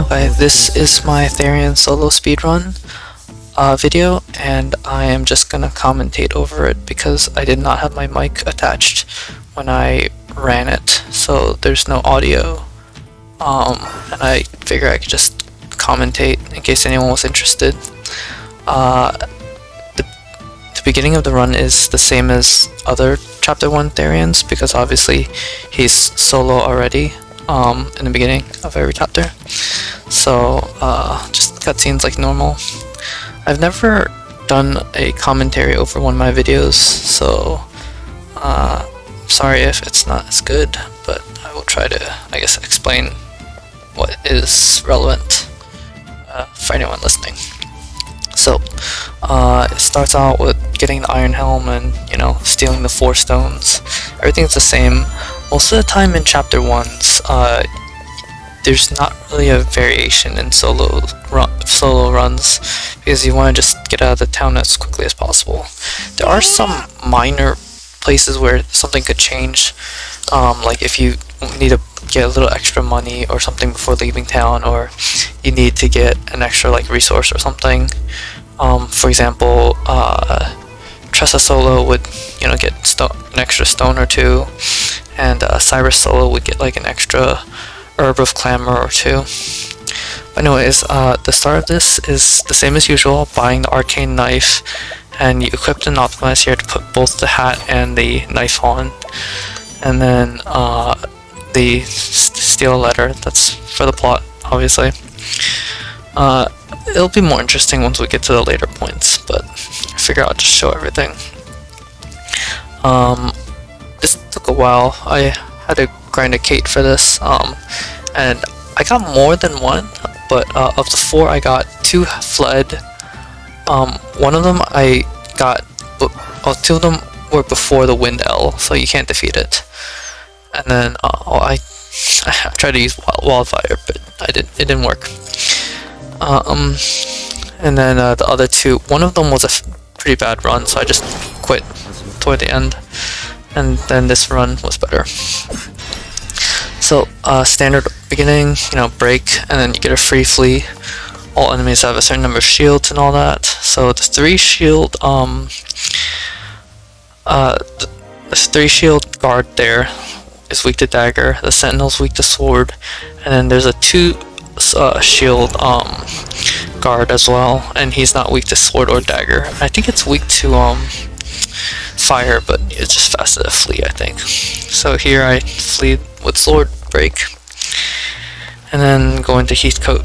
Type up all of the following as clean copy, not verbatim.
Hi, this is my Therian solo speedrun video, and I am just gonna commentate over it because I did not have my mic attached when I ran it, so there's no audio, and I figure I could just commentate in case anyone was interested. The beginning of the run is the same as other Chapter 1 Therians because obviously he's solo already in the beginning of every chapter. So just cutscenes like normal. I've never done a commentary over one of my videos, so sorry if it's not as good, but I will try to, I guess, explain what is relevant for anyone listening. So it starts out with getting the Iron Helm and, you know, stealing the 4 stones. Everything's the same. Most of the time in Chapter 1s, there's not really a variation in solo runs because you want to just get out of the town as quickly as possible. There are some minor places where something could change, like if you need to get a little extra money or something before leaving town, or you need to get an extra like resource or something. For example, Tressa solo would, you know, get an extra stone or 2, and Cyrus solo would get like an extra herb of clamor or 2. But anyways, the start of this is the same as usual, buying the arcane knife, and you equip and optimize here to put both the hat and the knife on, and then the steal a letter. That's for the plot, obviously. It'll be more interesting once we get to the later points, but I figure I'll just show everything. This took a while. I had to grind a Kate for this, and I got more than one, but of the 4 I got 2 fled. One of them I got, 2 of them were before the Wind L, so you can't defeat it. And then I tried to use wildfire, but it didn't work. And then the other 2, one of them was a pretty bad run, so I just quit toward the end, and then this run was better. So standard beginning, you know, break, and then you get a free flee. All enemies have a certain number of shields and all that. So the 3 shield guard there is weak to dagger. The sentinel's weak to sword, and then there's a 2 shield guard as well, and he's not weak to sword or dagger. I think it's weak to fire, but it's just faster to flee, I think. So here I flee with sword break, and then go into Heathcote.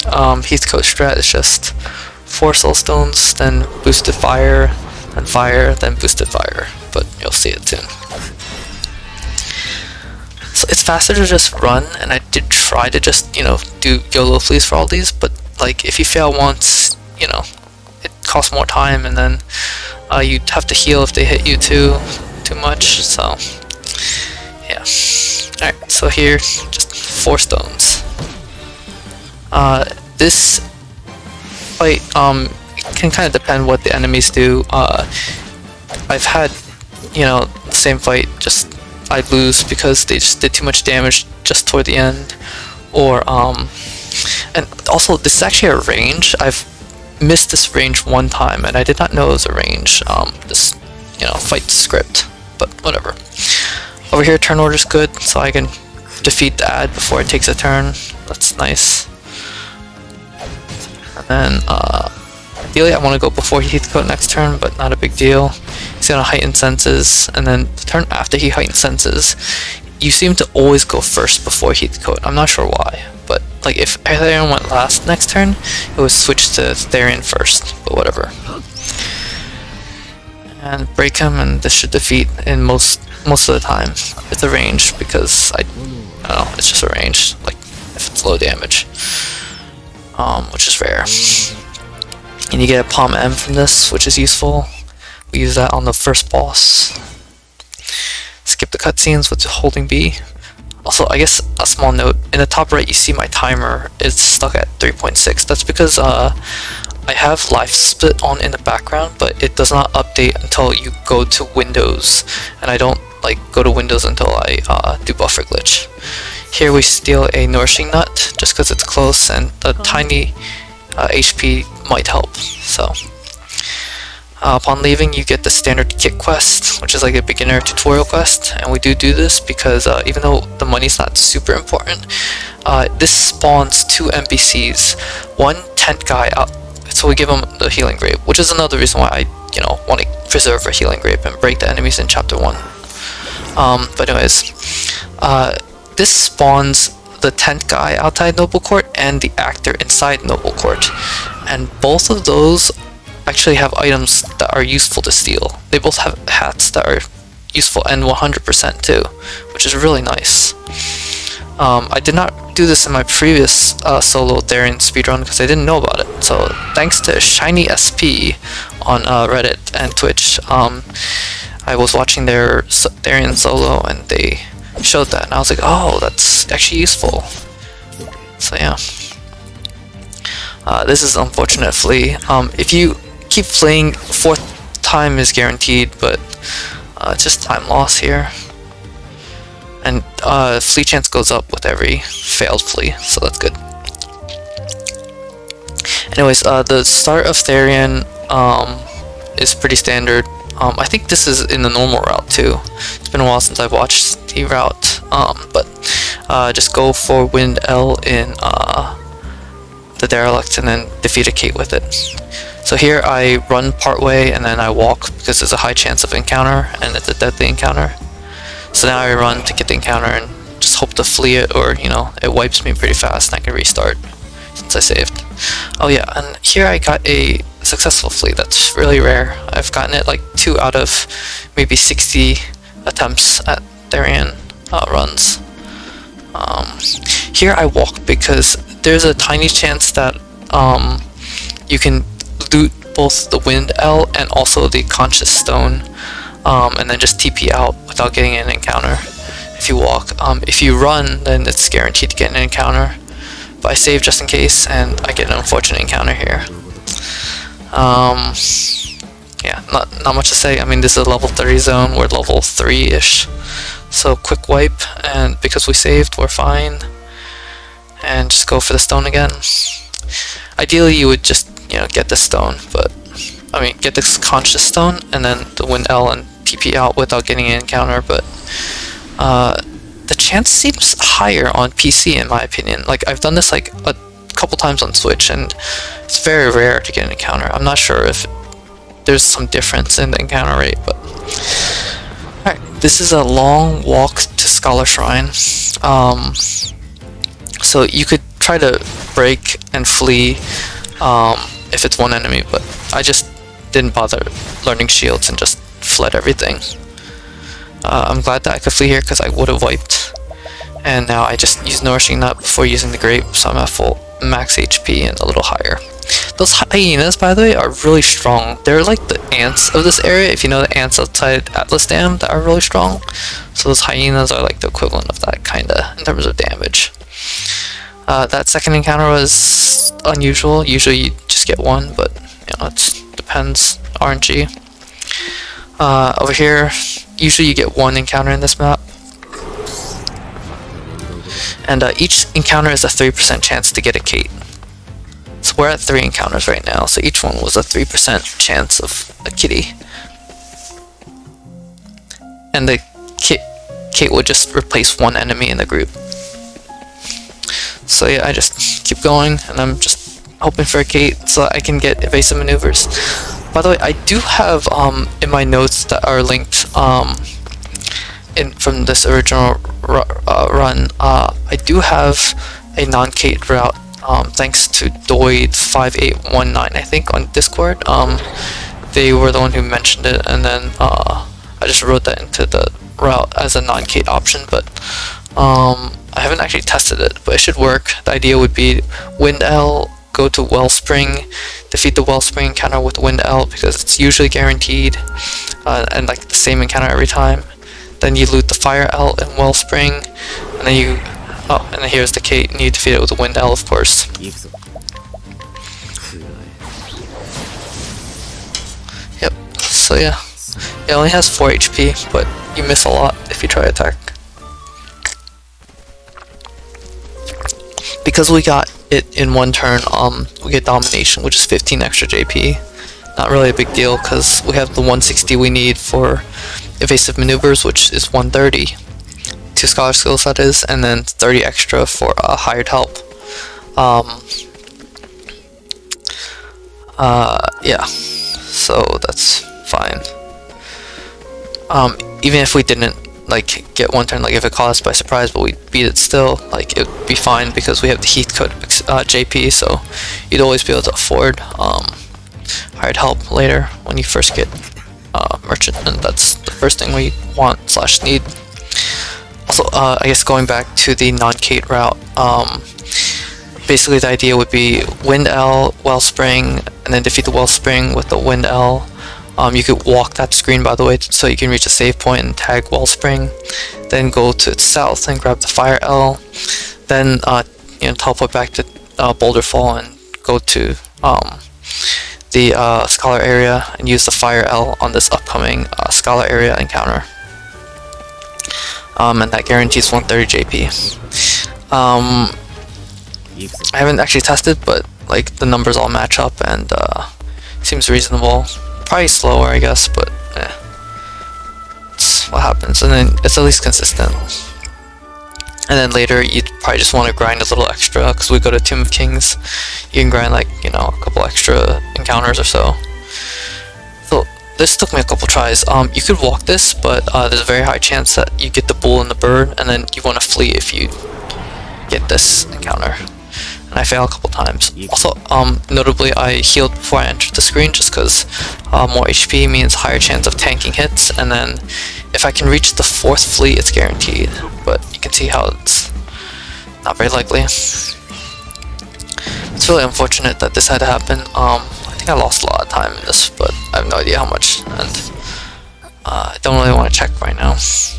Heathcote strat is just 4 soul stones, then boosted fire, then boosted fire, but you'll see it soon. So it's faster to just run, and I did try to just, you know, do YOLO flees for all these, but like if you fail once, you know, it costs more time, and then you have to heal if they hit you too much, so yeah. Alright, so here, just 4 stones. This fight can kind of depend what the enemies do. I've had, you know, the same fight, just I lose because they just did too much damage just toward the end, or and also this is actually a range. I've missed this range one time, and I did not know it was a range. This, you know, fight script, but whatever. Over here, turn order's good, so I can defeat the ad before it takes a turn. That's nice. And then ideally I want to go before Heathcote next turn, but not a big deal. He's gonna heighten senses, and then the turn after he heightens senses, you seem to always go first before Heathcote. I'm not sure why, but like if Therion went last next turn, it would switch to Therion first, but whatever. And break him, and this should defeat in most of the time. It's a range because I don't know, it's just a range, like if it's low damage, which is rare. And you get a Palm M from this, which is useful. We use that on the first boss. Skip the cutscenes with holding B. Also, I guess a small note, in the top right you see my timer is stuck at 3.6. That's because I have life split on in the background, but it does not update until you go to Windows, and I don't like go to Windows until I do buffer glitch. Here we steal a Nourishing Nut, just because it's close and the tiny HP might help. So, upon leaving, you get the standard kit quest, which is like a beginner tutorial quest, and we do this because even though the money's not super important, this spawns 2 NPCs, one tent guy out, so we give him the healing grape, which is another reason why I, want to preserve a healing grape and break the enemies in chapter 1. But anyways, this spawns the tent guy outside Noble Court and the actor inside Noble Court, and both of those actually have items that are useful to steal. They both have hats that are useful and 100% too, which is really nice. I did not do this in my previous solo Therian speedrun because I didn't know about it. So thanks to Shiny SP on Reddit and Twitch, I was watching their Therian solo and they showed that, and I was like, oh, that's actually useful. So yeah. This is unfortunately, if you keep playing, 4th time is guaranteed, but it's just time loss here. And flee chance goes up with every failed flee, so that's good. Anyways, the start of Therian is pretty standard. I think this is in the normal route too. It's been a while since I've watched the route, but just go for Wind L in the Derelict and then defeat a Kate with it. So here I run part way and then I walk because there's a high chance of encounter and it's a deadly encounter. So now I run to get the encounter and just hope to flee it, or it wipes me pretty fast and I can restart since I saved. Oh yeah, and here I got a successful flee. That's really rare. I've gotten it like 2 out of maybe 60 attempts at Therian runs. Here I walk because there's a tiny chance that you can loot both the Wind L and also the Conscious Stone, and then just TP out without getting an encounter if you walk. If you run, then it's guaranteed to get an encounter, but I save just in case and I get an unfortunate encounter here. Yeah, not much to say. I mean, this is a level 30 zone, we're level 3-ish, so quick wipe, and because we saved, we're fine. And just go for the stone again. Ideally, you would just, get the stone, but I mean, get this Conscious Stone and then the Wind L and TP out without getting an encounter. But the chance seems higher on PC in my opinion. Like, I've done this like a couple times on Switch, and it's very rare to get an encounter. I'm not sure if there's some difference in the encounter rate, but alright, this is a long walk to Scholar Shrine. So you could try to break and flee if it's one enemy, but I just didn't bother learning shields and just fled everything. I'm glad that I could flee here because I would have wiped, and now I just use Nourishing Nut before using the grape, so I'm at full max HP and a little higher. Those hyenas, by the way, are really strong. They're like the ants of this area, if you know the ants outside Atlas Dam that are really strong. So those hyenas are like the equivalent of that, kinda, in terms of damage. That second encounter was unusual. Usually you just get one, but it depends. RNG. Over here, usually you get one encounter in this map. And each encounter is a 3% chance to get a Kate. So we're at 3 encounters right now, so each one was a 3% chance of a kitty. And the Kate would just replace one enemy in the group. So yeah, I just keep going, and I'm just hoping for a Kate so I can get evasive maneuvers. By the way, I do have in my notes that are linked from this original run, I do have a non-Kate route thanks to Doid5819, I think, on Discord. They were the one who mentioned it, and then I just wrote that into the route as a non-Kate option, but I haven't actually tested it, but it should work. The idea would be Wind L, go to Wellspring, defeat the Wellspring encounter with Wind L because it's usually guaranteed, and like the same encounter every time. Then you loot the Fire L in Wellspring, and then you, and then here's the Kate, and you defeat it with the Wind L, of course. Yep, so yeah. It only has 4 HP, but you miss a lot if you try to attack. because we got it in one turn, we get domination, which is 15 extra JP. Not really a big deal because we have the 160 we need for evasive maneuvers, which is 130. 2 scholar skills that is, and then 30 extra for hired help. Yeah, so that's fine. Even if we didn't like get one turn, like if it caught us by surprise, but we beat it still, like it would be fine because we have the Heath Code JP, so you'd always be able to afford hired help later when you first get merchant, and that's the first thing we want / need. Also, I guess going back to the non-Kate route, basically the idea would be Wind L, Wellspring, and then defeat the Wellspring with the Wind L. You could walk that screen, by the way, so you can reach a save point and tag Wellspring. Then go to its south and grab the Fire L. Then teleport back to Boulder Fall and go to the Scholar area and use the Fire L on this upcoming Scholar area encounter. And that guarantees 130 JP. I haven't actually tested, but like the numbers all match up and seems reasonable. Probably slower, I guess, but it's what happens. And then it's at least consistent. And then later you'd probably just want to grind a little extra because we go to Tomb of Kings. You can grind like, a couple extra encounters or so. So this took me a couple tries. You could walk this, but there's a very high chance that you get the bull and the bird, and then you want to flee if you get this encounter. And I fail a couple times. Also, notably, I healed before I entered the screen just because more HP means higher chance of tanking hits, and then if I can reach the 4th fleet, it's guaranteed. But you can see how it's not very likely. It's really unfortunate that this had to happen. I think I lost a lot of time in this, but I have no idea how much, and I don't really want to check right now. It's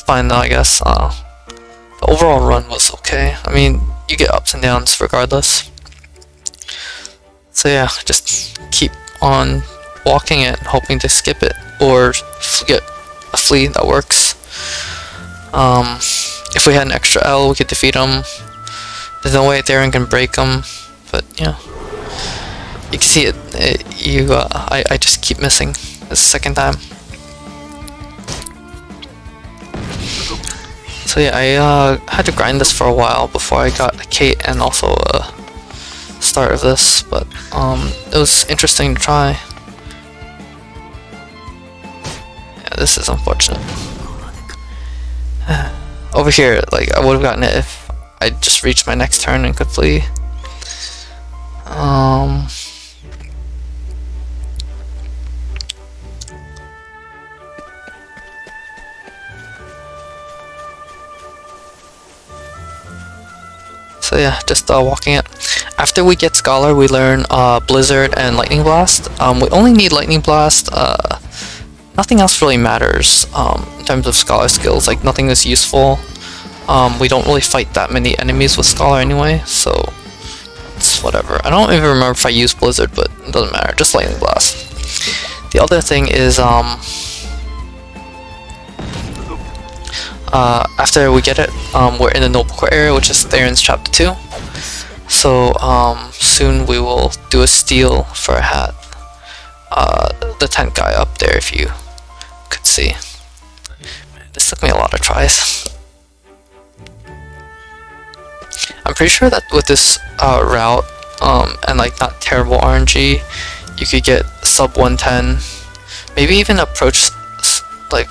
fine though, I guess. The overall run was okay. I mean, you get ups and downs regardless. So yeah, just keep on walking it, hoping to skip it, or get a flea that works. If we had an extra L, we could defeat him. There's no way Therion can break him, but yeah. You can see it, I just keep missing this second time. So yeah, I had to grind this for a while before I got a Kate and also a start of this, but it was interesting to try. Yeah, this is unfortunate. Over here, like, I would have gotten it if I just reached my next turn and could flee. So yeah, just walking it. After we get Scholar, we learn Blizzard and Lightning Blast. We only need Lightning Blast. Nothing else really matters in terms of Scholar skills. Like, nothing is useful. We don't really fight that many enemies with Scholar anyway, so it's whatever. I don't even remember if I used Blizzard, but it doesn't matter. Just Lightning Blast. The other thing is after we get it, we're in the Noble Court area, which is Therion's Chapter 2. So soon we will do a steal for a hat. The tent guy up there, if you could see. This took me a lot of tries. I'm pretty sure that with this route and like not terrible RNG, you could get sub 110, maybe even approach like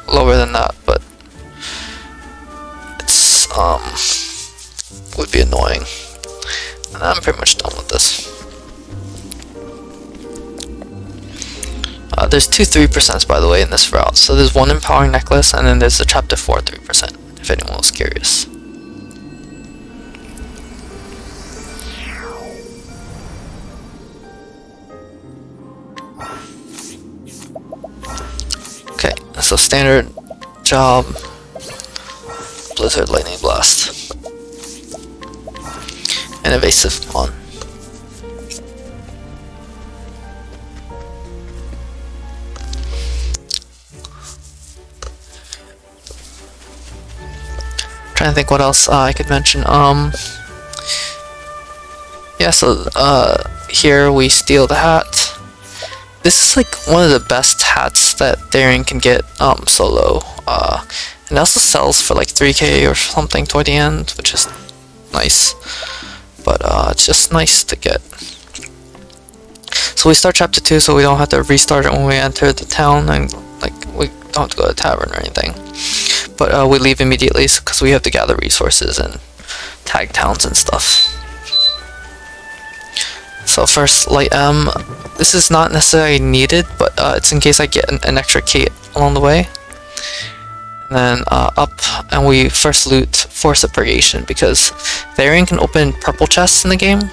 lower than that, but it's would be annoying. And I'm pretty much done with this. There's two 3%s, by the way, in this route. So there's one Empowering Necklace, and then there's the Chapter 4 3%, if anyone was curious. Okay, so standard job, Blizzard, Lightning Blast, and Evasive on. Trying to think what else I could mention. yeah, so here we steal the hat. This is like one of the best hats that Therian can get solo. And it also sells for like 3k or something toward the end, which is nice. But it's just nice to get. So we start chapter 2 so we don't have to restart it when we enter the town, and like we don't have to go to the tavern or anything. But we leave immediately because we have to gather resources and tag towns and stuff. So first, light M. This is not necessarily needed, but it's in case I get an extra kate along the way. And then up, and we first loot Force of Purgation because Therian can open purple chests in the game,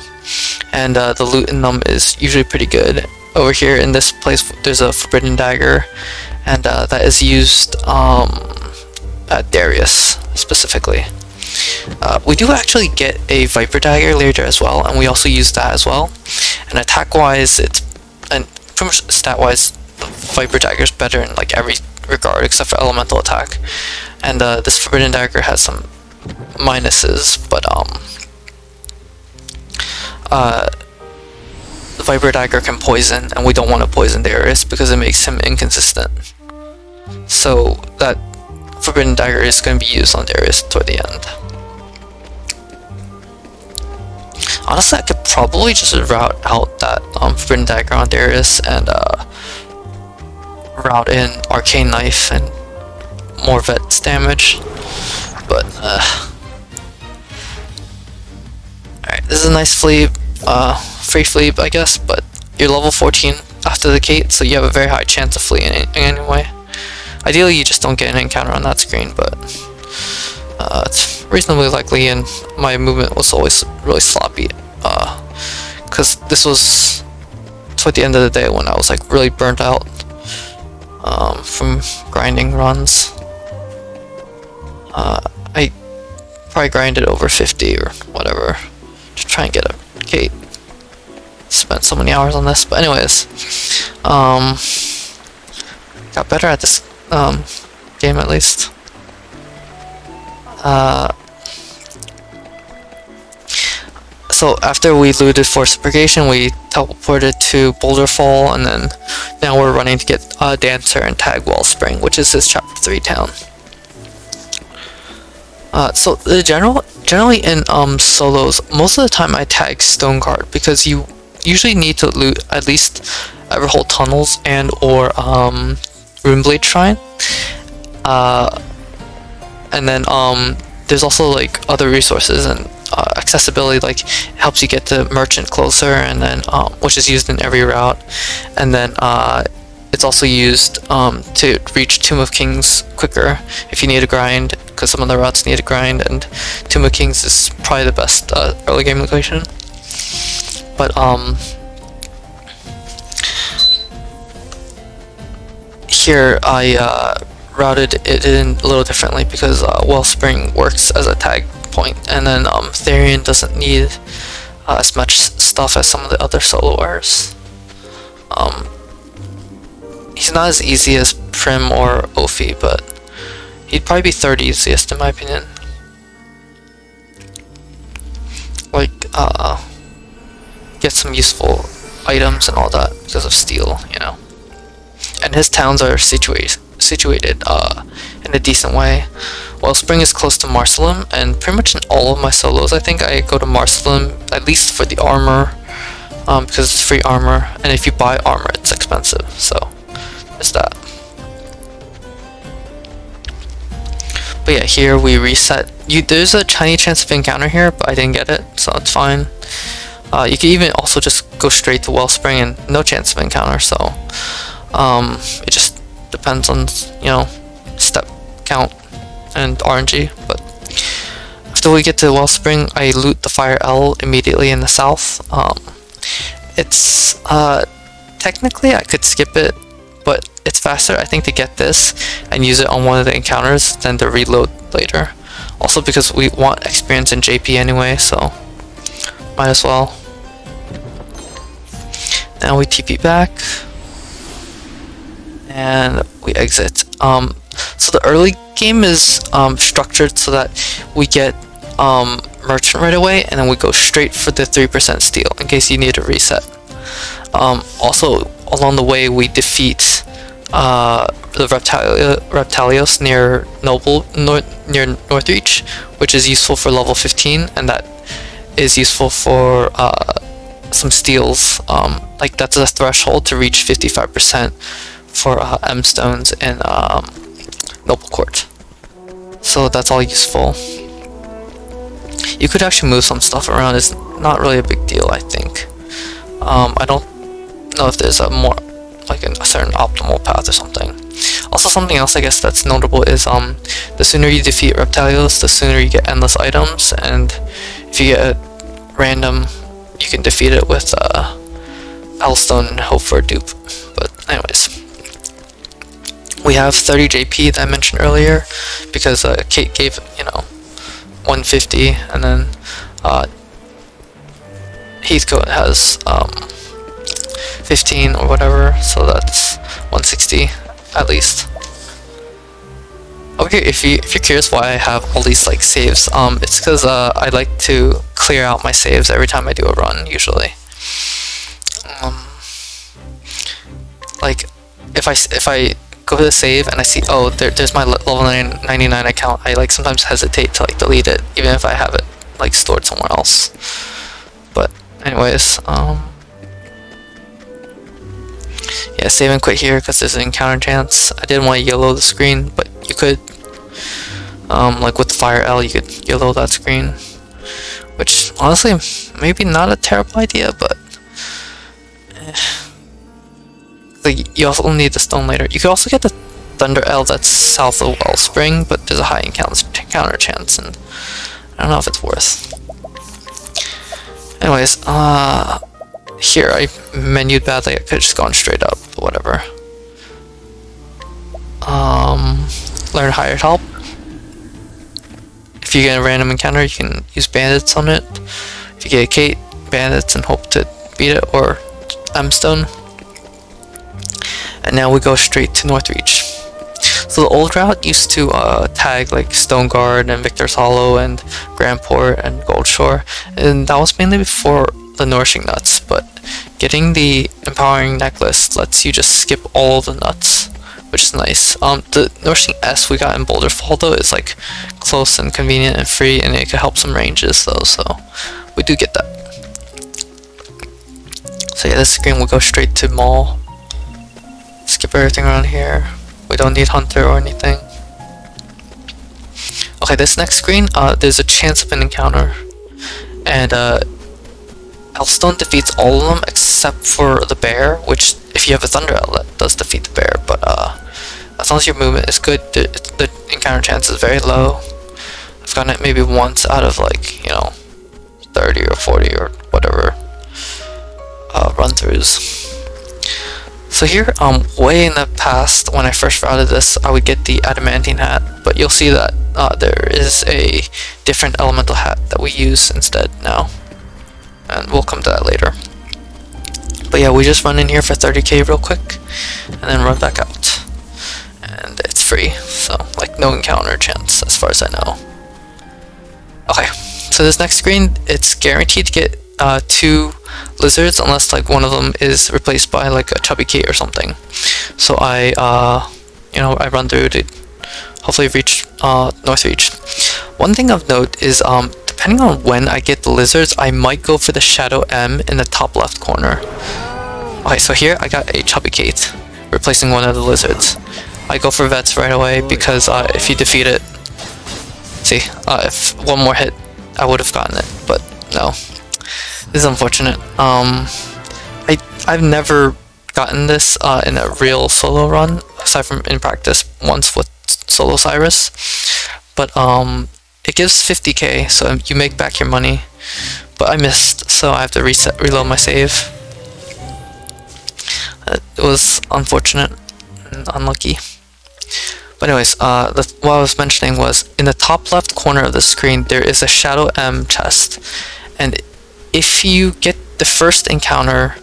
and the loot in them is usually pretty good. Over here in this place, there's a Forbidden Dagger, and that is used at Darius specifically. We do actually get a Viper Dagger later as well, and we also use that as well. And attack-wise, and pretty much stat-wise, the Viper Dagger is better in like every regard except for elemental attack. And this Forbidden Dagger has some minuses, but the Viper Dagger can poison, and we don't want to poison Darius because it makes him inconsistent. So that Forbidden Dagger is going to be used on Darius toward the end. Honestly, I could probably just route out that Forbidden Dagger on Darius and route in Arcane Knife and more Vet's damage. But, alright, this is a nice fleet, free fleet, I guess, but you're level 14 after the Kate, so you have a very high chance of fleeing anyway. Ideally, you just don't get an encounter on that screen, but it's reasonably likely, and my movement was always really sloppy, because this was toward the end of the day when I was like really burnt out from grinding runs. I probably grinded over 50 or whatever to try and get a Kate. Spent so many hours on this, but anyways, got better at this game at least. So after we looted Force of Purgation, we teleported to Boulder Fall, and then now we're running to get Dancer and tag Wellspring, which is his chapter 3 town. So the generally in solos, most of the time I tag Stoneguard because you usually need to loot at least Everhold Tunnels and or Runeblade Shrine. And then there's also like other resources and accessibility, like it helps you get to Merchant closer, and then which is used in every route, and then it's also used to reach Tomb of Kings quicker if you need to grind, because some of the routes need to grind, and Tomb of Kings is probably the best early game location. But here I routed it in a little differently because Wellspring works as a tag point, and then Therion doesn't need as much stuff as some of the other soloers. He's not as easy as Prim or Ophi, but he'd probably be third easiest in my opinion. Like, get some useful items and all that because of steel, you know. And his towns are situated in a decent way. Wellspring is close to Marsalim, and pretty much in all of my solos I think I go to Marsalim at least for the armor, because it's free armor, and if you buy armor it's expensive, so there's that. But yeah, here we reset. There's a tiny chance of encounter here, but I didn't get it, so it's fine. You can even also just go straight to Wellspring and no chance of encounter, so it just depends on, you know, step count and RNG. But after we get to Wellspring, I loot the Fire L immediately in the south. It's technically I could skip it, but it's faster I think to get this and use it on one of the encounters than to reload later. Also because we want experience in JP anyway, so might as well. Now we TP back and we exit. So the early game is structured so that we get merchant right away, and then we go straight for the 3% steal in case you need to reset. Also, along the way, we defeat the Reptilios near Northreach, which is useful for level 15, and that is useful for some steals. Like that's a threshold to reach 55% for M stones in Noble Court. So that's all useful. You could actually move some stuff around. It's not really a big deal, I think. I don't know if there's a more like a certain optimal path or something. Also, something else I guess that's notable is the sooner you defeat Reptilios, the sooner you get endless items, and if you get a random, you can defeat it with Hellstone and hope for a dupe. But anyways, we have 30 JP that I mentioned earlier because Kate gave 150, and then Heathcote has 15 or whatever, so that's 160 at least. Okay, if you're curious why I have all these like saves, it's because I like to clear out my saves every time I do a run usually. Like if I go to the save and I see, oh, there's my level 99 account, I like sometimes hesitate to like delete it even if I have it like stored somewhere else. But anyways, yeah, save and quit here because there's an encounter chance. I didn't want to yellow the screen, but you could, like with Fire L, you could yellow that screen, which honestly maybe not a terrible idea, but like you also need the stone later. You could also get the Thunder L that's south of Wellspring, but there's a high encounter chance, and I don't know if it's worth. Anyways, here I menued badly. I could have just gone straight up, but whatever. Learn Hired Help. If you get a random encounter, you can use bandits on it. If you get a Kate, bandits and hope to beat it, or M-Stone. And now we go straight to Northreach. So the old route used to tag like Stoneguard and Victor's Hollow and Grandport and Goldshore, and that was mainly before the Nourishing Nuts, but getting the Empowering Necklace lets you just skip all of the nuts, which is nice. The Nourishing S we got in Boulder Fall though is like close and convenient and free, and it could help some ranges though, so we do get that. So yeah, this screen will go straight to Mall. Skip everything around here. We don't need Hunter or anything. Okay, this next screen, there's a chance of an encounter, and Hellstone defeats all of them except for the bear, which if you have a Thunder Outlet does defeat the bear, but as long as your movement is good, the encounter chance is very low. I've gotten it maybe once out of like 30 or 40 or whatever run-throughs. So here, way in the past, when I first routed this, I would get the Adamantine hat, but you'll see that there is a different elemental hat that we use instead now, and we'll come to that later. But yeah, we just run in here for 30k real quick, and then run back out, and it's free, so like no encounter chance as far as I know. Okay, so this next screen, it's guaranteed to get 2 lizards unless like one of them is replaced by like a chubby Kate or something. So I I run through to hopefully reach Northreach. One thing of note is depending on when I get the lizards, I might go for the Shadow M in the top left corner. Okay, so here I got a chubby Kate replacing one of the lizards. I go for vets right away because if you defeat it, see, if one more hit I would have gotten it, but no. This is unfortunate. I've never gotten this in a real solo run, aside from in practice once with Solo Cyrus. But it gives 50k, so you make back your money. But I missed, so I have to reload my save. It was unfortunate and unlucky. But anyways, what I was mentioning was, in the top left corner of the screen, there is a Shadow M chest. And if you get the first encounter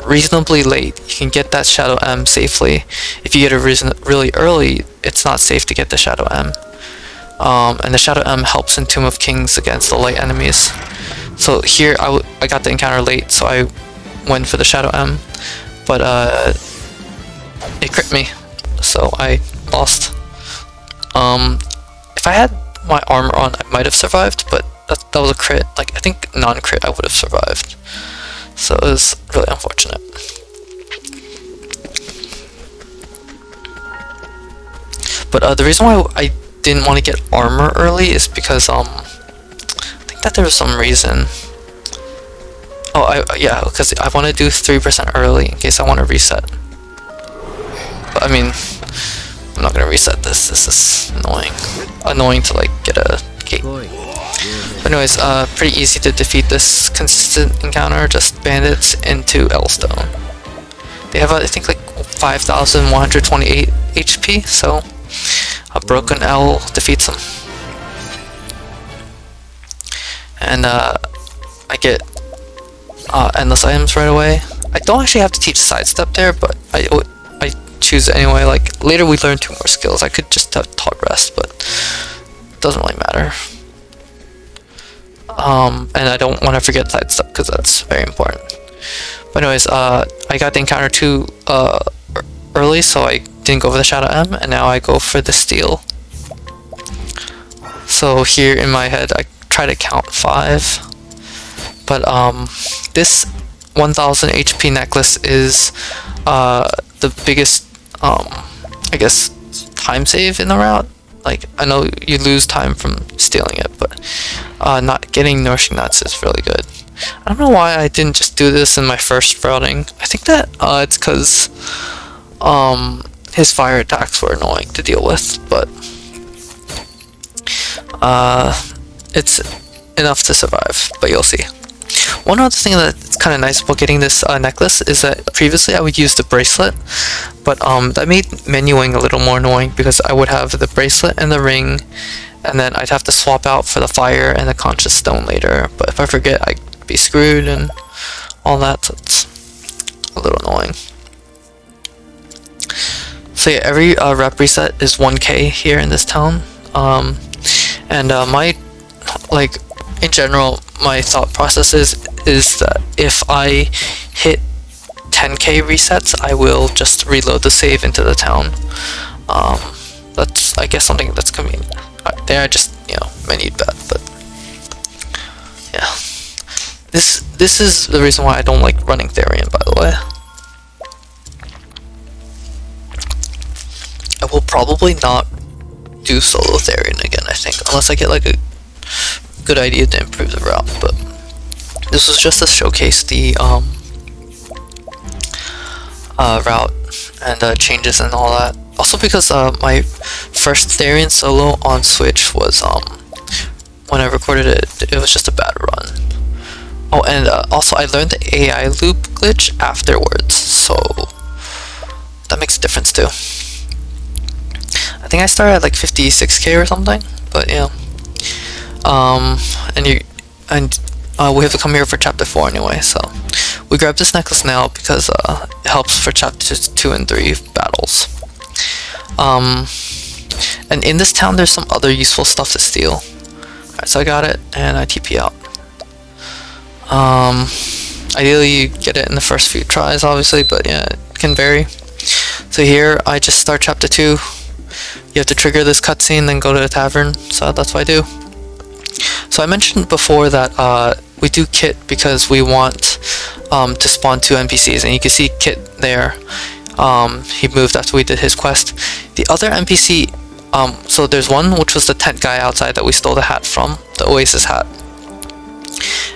reasonably late, you can get that Shadow M safely. If you get it really early, it's not safe to get the Shadow M. and the Shadow M helps in Tomb of Kings against the light enemies. So here I got the encounter late, so I went for the Shadow M, but it crit me, so I lost. If I had my armor on, I might have survived, but that was a crit. Like, I think non-crit I would have survived, so it was really unfortunate. But the reason why I didn't want to get armor early is because I think that there was some reason. Oh, yeah, because I want to do 3% early in case I want to reset. But I mean, I'm not gonna reset this. This is annoying to like get a gate. But anyways, pretty easy to defeat this consistent encounter. Just bandits into L-Stone. They have I think like 5,128 HP, so a broken L defeats them. And I get endless items right away. I don't actually have to teach sidestep there, but I choose it anyway. Like, later we learn 2 more skills. I could just have taught rest, but it doesn't really matter. And I don't want to forget sidestep because that's very important. But anyways, I got the encounter too early, so I didn't go for the Shadow M, and now I go for the Steel. So here in my head I try to count 5, but this 1000 HP necklace is the biggest I guess time save in the route. Like, I know you lose time from stealing it, but not getting Nourishing Nuts is really good. I don't know why I didn't just do this in my first routing. I think that it's because his fire attacks were annoying to deal with, but it's enough to survive, but you'll see. One other thing that's kind of nice about getting this necklace is that previously I would use the bracelet, but that made menuing a little more annoying because I would have the bracelet and the ring, and then I'd have to swap out for the fire and the conscious stone later. But if I forget, I'd be screwed and all that, so it's a little annoying. So yeah, every rep reset is 1k here in this town, and my, like, in general, my thought process is that if I hit 10k resets, I will just reload the save into the town. That's, I guess, something that's convenient. There I just, you know, menued that, but yeah. This is the reason why I don't like running Therion, by the way. I will probably not do solo Therion again, I think, unless I get like a good idea to improve the route, but this was just to showcase the route and changes and all that. Also because my first Therion solo on Switch was when I recorded it, it was just a bad run. Oh, and also I learned the AI loop glitch afterwards, so that makes a difference too. I think I started at like 56k or something, but yeah. We have to come here for chapter 4 anyway, so we grab this necklace now because it helps for chapters 2 and 3 battles. And in this town there's some other useful stuff to steal. Alright, so I got it and I TP out. Ideally you get it in the first few tries, obviously, but yeah, it can vary. So here I just start chapter 2. You have to trigger this cutscene, then go to the tavern, so that's what I do. So I mentioned before that we do Kit because we want to spawn 2 NPCs, and you can see Kit there. He moved after we did his quest. The other NPC, so there's one which was the tent guy outside that we stole the hat from, the Oasis hat.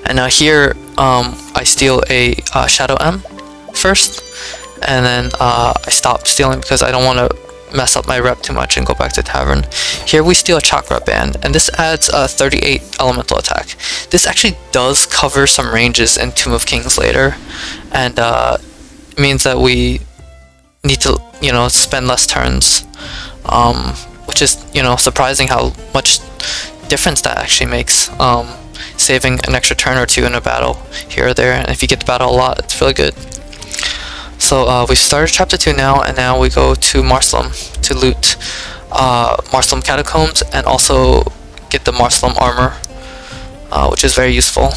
And now here I steal a Shadow M first, and then I stopped stealing because I don't want to mess up my rep too much and go back to tavern. Here we steal a chakra band, and this adds 38 elemental attack. This actually does cover some ranges in Tomb of Kings later, and it means that we need to, you know, spend less turns, which is, you know, surprising how much difference that actually makes, saving an extra turn or 2 in a battle here or there, and if you get the battle a lot, it's really good. So we've started chapter 2 now, and now we go to Marsalim to loot Marsalim Catacombs and also get the Marsalim armor, which is very useful.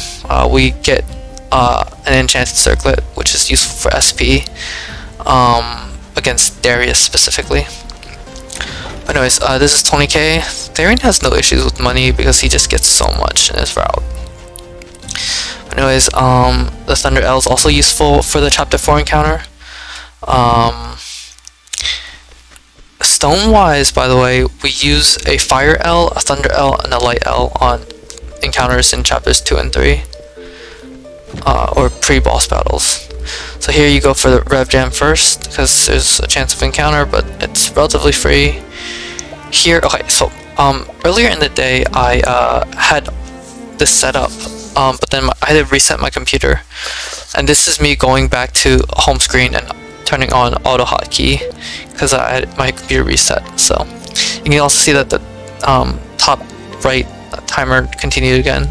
We get an enchanted circlet, which is useful for SP against Darius specifically. Anyways, this is 20k. Therion has no issues with money because he just gets so much in his route. Anyways, the Thunder L is also useful for the Chapter 4 encounter. Stone-wise, by the way, we use a Fire L, a Thunder L, and a Light L on encounters in Chapters 2 and 3. Or pre-boss battles. So here you go for the Rev Jam first, because there's a chance of encounter, but it's relatively free. Here, okay, so earlier in the day I had this set up, but then I had to reset my computer, and this is me going back to home screen and turning on auto hotkey because I had my computer reset. So you can also see that the top right timer continued again.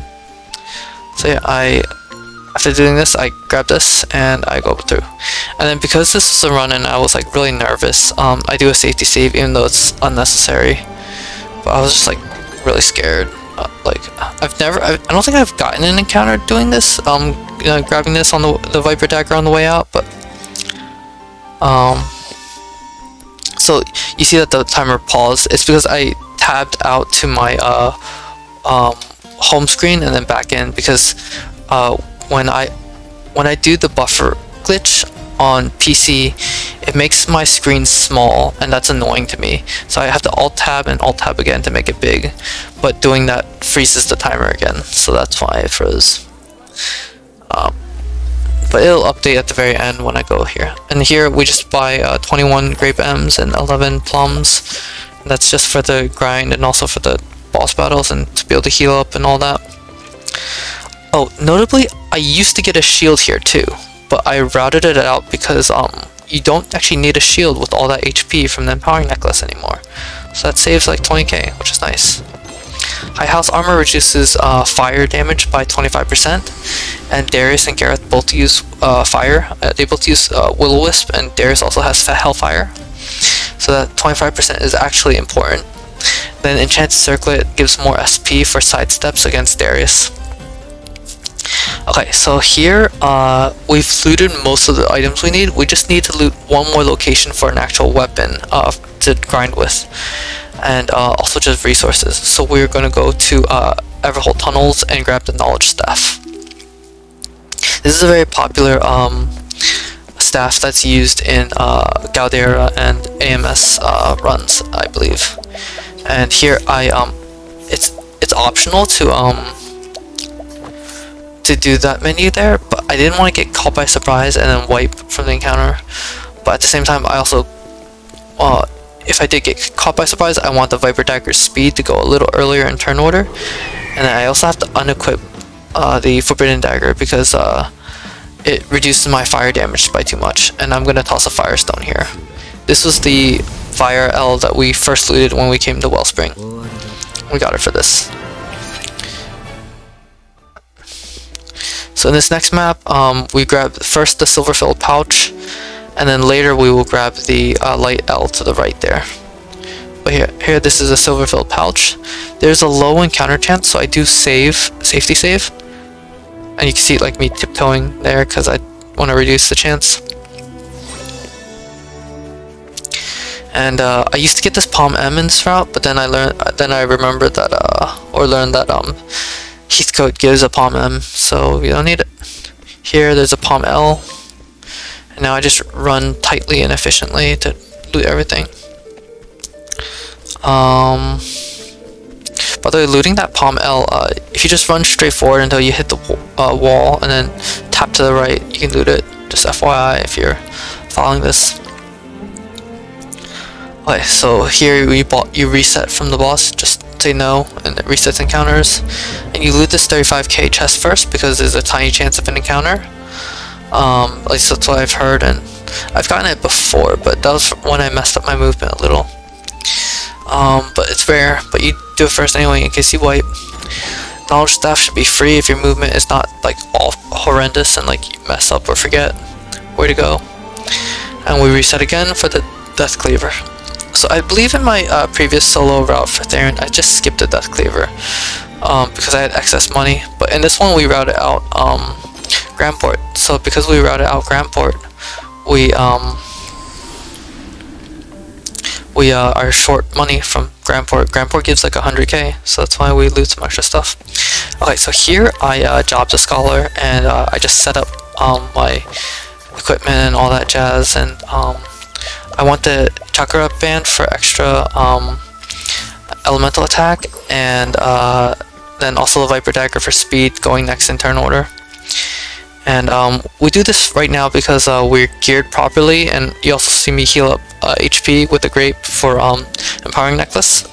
So yeah, after doing this, I grab this and I go through. And then because this was a run and I was like really nervous, I do a safety save even though it's unnecessary. But I was just like really scared. Like I don't think I've gotten an encounter doing this. You know, grabbing this on the Viper dagger on the way out, but so you see that the timer paused. It's because I tabbed out to my home screen and then back in because when I do the buffer glitch on PC, it makes my screen small, and that's annoying to me. So I have to alt tab and alt tab again to make it big, but doing that freezes the timer again, so that's why it froze. But it'll update at the very end when I go here. And here we just buy 21 grape M's and 11 plums. And that's just for the grind and also for the boss battles and to be able to heal up and all that. Oh, notably, I used to get a shield here too, but I routed it out because you don't actually need a shield with all that HP from the empowering necklace anymore. So that saves like 20k, which is nice. High House Armor reduces fire damage by 25%, and Darius and Gareth both use fire. They both use Willow Wisp, and Darius also has Hellfire. So that 25% is actually important. Then Enchanted Circlet gives more SP for sidesteps against Darius. Okay, so here we've looted most of the items we need. We just need to loot one more location for an actual weapon to grind with, and also just resources. So we're going to go to Everhold Tunnels and grab the Knowledge Staff. This is a very popular staff that's used in Galdera and AMS runs, I believe. And here it's optional to do that menu there, but I didn't want to get caught by surprise and then wipe from the encounter. But at the same time, I also if I did get caught by surprise, I want the Viper Dagger's speed to go a little earlier in turn order, and then I also have to unequip the Forbidden Dagger because it reduces my fire damage by too much, and I'm gonna toss a Firestone here. This was the Fire L that we first looted when we came to Wellspring. We got it for this. So in this next map, we grab first the silver-filled pouch, and then later we will grab the light L to the right there. But here this is a silver-filled pouch. There's a low encounter chance, so I do safety save. And you can see like me tiptoeing there because I want to reduce the chance. And I used to get this Palm M in this route, but then I remembered that learned that Heathcote gives a Palm M, so we don't need it. Here there's a Palm L, and now I just run tightly and efficiently to loot everything. By the way, looting that Palm L, if you just run straight forward until you hit the wall and then tap to the right, you can loot it. Just FYI if you're following this. Okay, so here you reset from the boss, just say no, and it resets encounters. And you loot this 35k chest first because there's a tiny chance of an encounter. At least that's what I've heard, and I've gotten it before, but that was when I messed up my movement a little. But it's rare, but you do it first anyway in case you wipe. Knowledge Staff should be free if your movement is not like all horrendous and like you mess up or forget where to go. And we reset again for the Death Cleaver. So I believe in my previous solo route for Therion, I just skipped the Death Cleaver because I had excess money. But in this one, we routed out Grandport. So because we routed out Grandport, we are short money from Grandport. Grandport gives like 100k, so that's why we loot some extra stuff. Okay, so here I jobbed a Scholar, and I just set up my equipment and all that jazz, and I want the Chakra Band for extra elemental attack, and then also the Viper Dagger for speed going next in turn order. And we do this right now because we're geared properly, and you also see me heal up HP with the Grape for Empowering Necklace.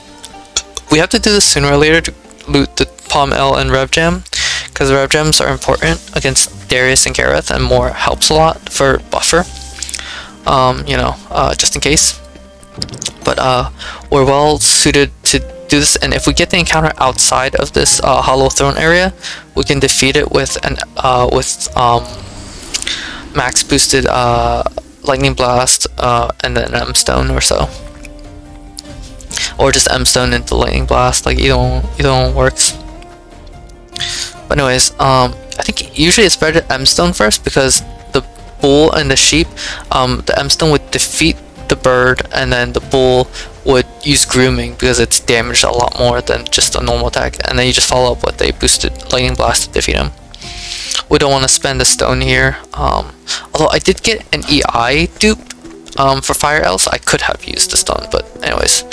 We have to do this sooner or later to loot the Palm L and Rev Gem, because Rev Gems are important against Darius and Gareth, and more helps a lot for buffer, you know, just in case. But we're well suited to do this, and if we get the encounter outside of this Hollow Throne area, we can defeat it with an max boosted Lightning Blast and then M Stone or so, or just M Stone into Lightning Blast. Like either one works. But anyways, I think usually it's better to M Stone first, because the bull and the sheep, the M Stone would defeat the bird, and then the bull would use grooming because it's damaged a lot more than just a normal attack, and then you just follow up with a boosted Lightning Blast to defeat him. We don't want to spend a stone here, although I did get an EI dupe for Fire L, so I could have used the stone. But anyways,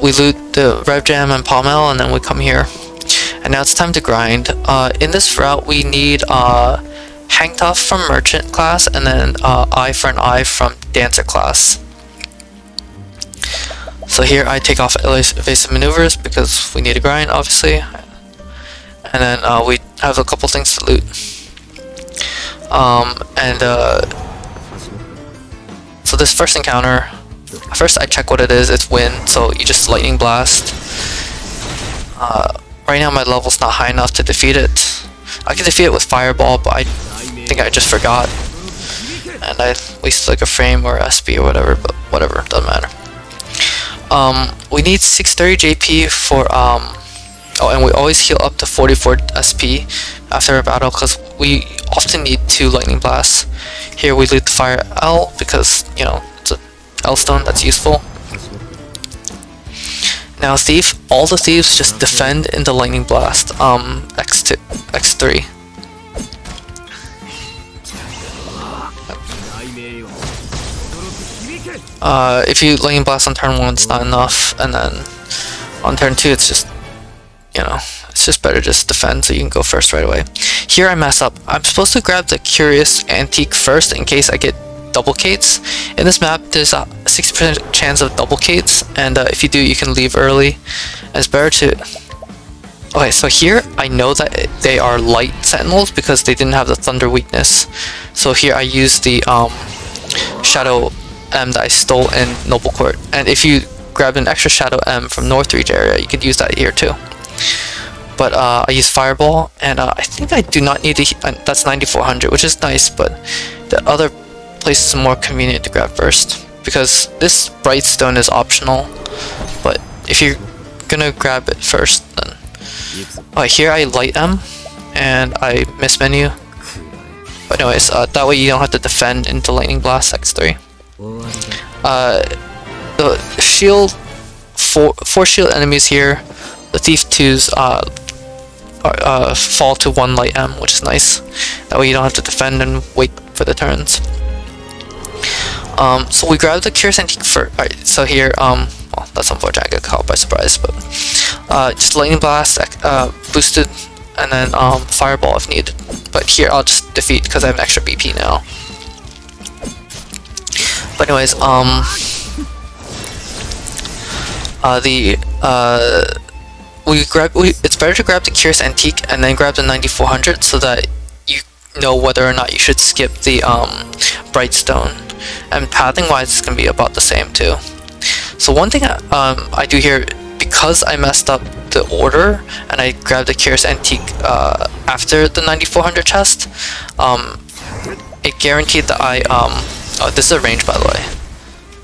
we loot the Rev Gem and Palm L, and then we come here, and now it's time to grind. In this route we need Hang Tough from Merchant class, and then Eye for an Eye from Dancer class. So here I take off evasive maneuvers because we need to grind, obviously, and then we have a couple things to loot. So this first encounter, first I check what it is. It's wind, so you just Lightning Blast. Right now my level's not high enough to defeat it. I can defeat it with Fireball, but I think I just forgot, and I wasted like a frame or SP or whatever, but whatever, doesn't matter. We need 630 JP for oh, and we always heal up to 44 SP after a battle, because we often need 2 Lightning Blasts. Here we loot the Fire L because, you know, it's a L stone that's useful. Now Thief, all the thieves just defend into Lightning Blast, X2, X3. If you Lightning Blast on turn 1, it's not enough, and then on turn 2 it's just, you know, it's just better just defend so you can go first right away. Here I mess up. I'm supposed to grab the Curious Antique first in case I get double Kates. In this map there's a 60% chance of double Kates, and if you do, you can leave early. And it's better to... Okay, so here I know that they are light sentinels because they didn't have the thunder weakness. So here I use the Shadow M that I stole in Noble Court, and if you grab an extra Shadow M from Northreach area, you could use that here too. But I use Fireball, and I think I do not need to. That's 9400, which is nice, but the other place is more convenient to grab first because this Bright Stone is optional. But if you're gonna grab it first, then here I Light M and I miss menu. But anyways, that way you don't have to defend into Lightning Blast X3. The shield, four shield enemies here. The Thief 2s fall to 1 Light M, which is nice. That way you don't have to defend and wait for the turns. So we grab the Curious Antique first. Alright, so here, well, that's unfortunate, I got caught by surprise, but just Lightning Blast, boosted, and then Fireball if needed. But here I'll just defeat because I have an extra BP now. But anyways, it's better to grab the Curious Antique and then grab the 9400 so that you know whether or not you should skip the Bright Stone. And pathing wise, it's gonna be about the same too. So one thing I do here, because I messed up the order and I grabbed the Curious Antique after the 9400 chest, it guaranteed that I oh, this is a range, by the way.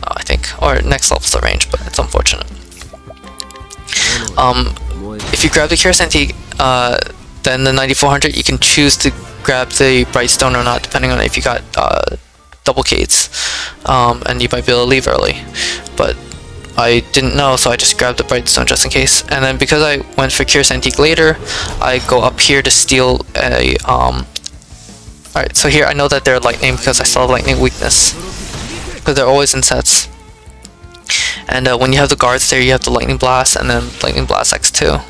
I think think, or next level's the range, but it's unfortunate. If you grab the Curious Antique, then the 9400, you can choose to grab the Brightstone or not, depending on if you got double Kates, and you might be able to leave early. But I didn't know, so I just grabbed the Brightstone just in case. And then because I went for Curious Antique later, I go up here to steal a Alright, so here I know that they're lightning because I saw lightning weakness, because they're always in sets. And when you have the guards there, you have the lightning blast and then lightning blast X2.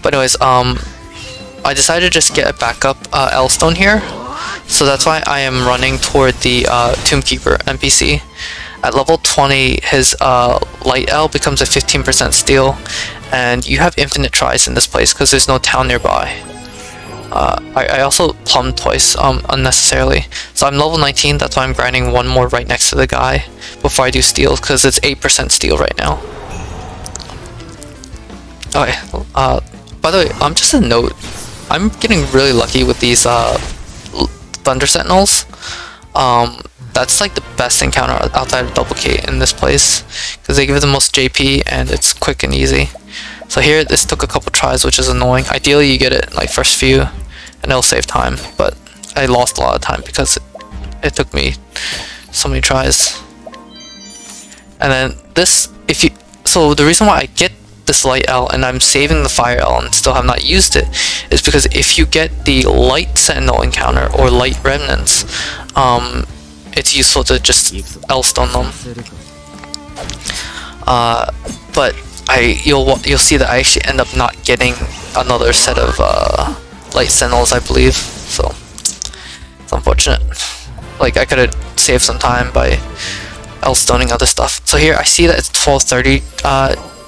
But anyways, I decided to just get a backup L stone here, so that's why I am running toward the Tombkeeper NPC. At level 20, his light L becomes a 15% steal, and you have infinite tries in this place because there's no town nearby. I also plumbed twice unnecessarily, so I'm level 19. That's why I'm grinding one more right next to the guy before I do steal, because it's 8% steal right now. Okay, by the way, just a note, I'm getting really lucky with these Thunder Sentinels. That's like the best encounter outside of Double K in this place, because they give the most JP and it's quick and easy. So here, this took a couple tries, which is annoying. Ideally, you get it like first few, and it'll save time. But I lost a lot of time because it took me so many tries. And then this, so the reason why I get this light L and I'm saving the fire L and still have not used it is because if you get the light sentinel encounter or light remnants, it's useful to just L stone them. But you'll see that I actually end up not getting another set of light sentinels, I believe. So it's unfortunate. Like, I could have saved some time by L stoning other stuff. So here I see that it's 1230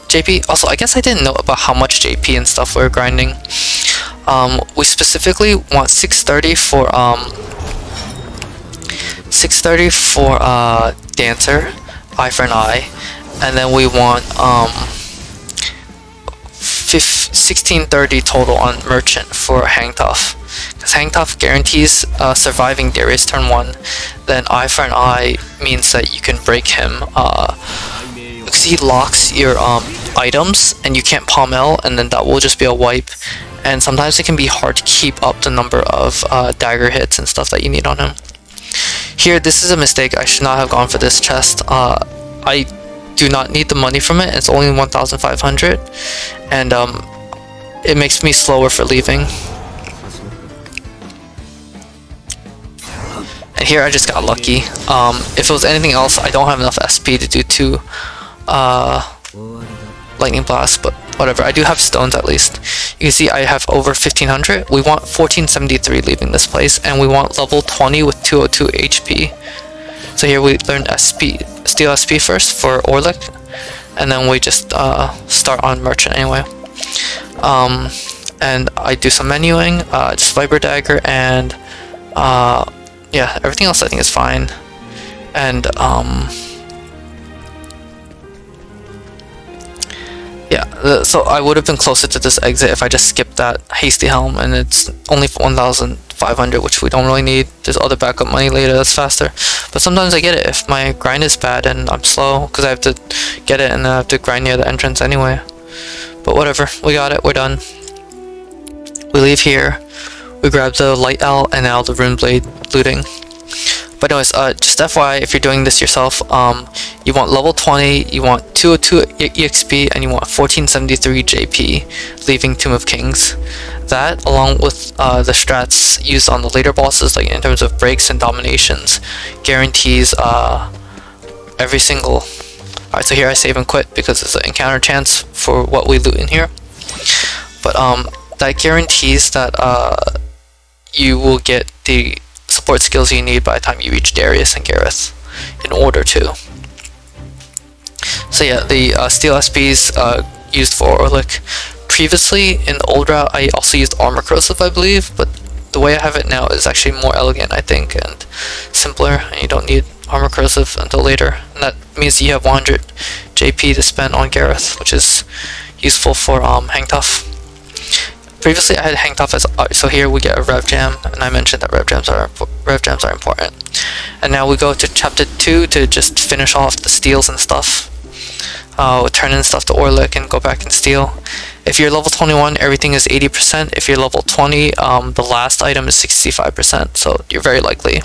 JP. Also, I guess I didn't know about how much JP and stuff we're grinding. We specifically want 630 for Dancer, Eye for an Eye, and then we want 1630 total on Merchant for Hangtough, because Hangtough guarantees surviving Darius turn 1. Then Eye for an Eye means that you can break him, because he locks your items and you can't palm L, and then that will just be a wipe. And sometimes it can be hard to keep up the number of dagger hits and stuff that you need on him. Here, this is a mistake. I should not have gone for this chest. I do not need the money from it. It's only 1,500, and it makes me slower for leaving. And here I just got lucky. If it was anything else, I don't have enough SP to do 2 lightning blasts, but whatever. I do have stones at least. You can see I have over 1500. We want 1473 leaving this place, and we want level 20 with 202 HP. So here we learn SP, steal SP first for Orlick, and then we just start on Merchant anyway. And I do some menuing, just Viper Dagger, and yeah, everything else I think is fine. And yeah, so I would have been closer to this exit if I just skipped that Hasty Helm, and it's only 1,500, which we don't really need. There's other backup money later that's faster, but sometimes I get it if my grind is bad and I'm slow, because I have to get it and then I have to grind near the entrance anyway. But whatever, we got it, we're done. We leave here, we grab the Light L and now the Rune Blade looting. But anyways, just FYI, if you're doing this yourself, you want level 20, you want 202 EXP, and you want 1473 JP, leaving Tomb of Kings. That, along with the strats used on the later bosses, like in terms of breaks and dominations, guarantees every single... Alright, so here I save and quit because it's an encounter chance for what we loot in here. But that guarantees that you will get the support skills you need by the time you reach Darius and Gareth in order to. So yeah, the Steel SPs used for Orlick. Previously in the old route I also used Armor Corrosive, I believe, but the way I have it now is actually more elegant, I think, and simpler, and you don't need Armor Corrosive until later. And that means you have 100 JP to spend on Gareth, which is useful for Hangtough. previously I had hanged off as so here we get a rev jam, and I mentioned that rev jams are important. And now we go to chapter 2 to just finish off the steals and stuff. We'll turn in stuff to Orlick and go back and steal. If you're level 21, everything is 80%. If you're level 20, the last item is 65%, so you're very likely.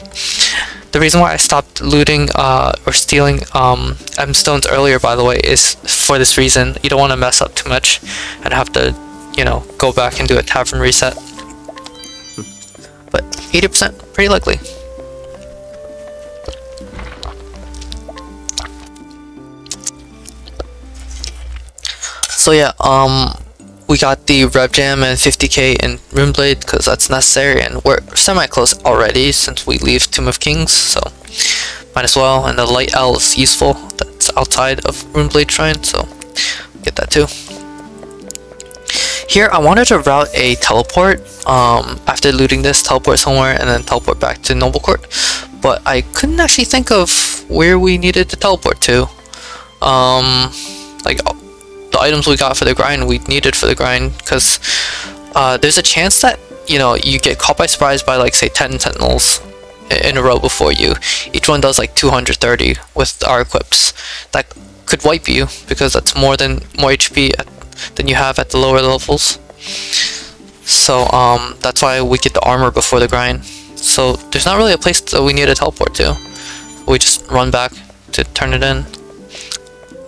The reason why I stopped looting or stealing M stones earlier, by the way, is for this reason. You don't want to mess up too much and have to, you know, go back and do a tavern reset. But 80%, pretty likely. So yeah, we got the rev jam and 50k in Runeblade because that's necessary, and we're semi-close already since we leave Tomb of Kings, so might as well. And the light L is useful, that's outside of Runeblade Shrine, so get that too. Here I wanted to route a teleport, after looting this, teleport somewhere and then teleport back to Noble Court, but I couldn't actually think of where we needed to teleport to. Like, the items we got for the grind, we needed for the grind, because there's a chance that, you know, you get caught by surprise by, like, say 10 sentinels in a row before you. Each one does like 230 with our equips. That could wipe you, because that's more HP than you have at the lower levels. So that's why we get the armor before the grind. So there's not really a place that we need to teleport to. We just run back to turn it in.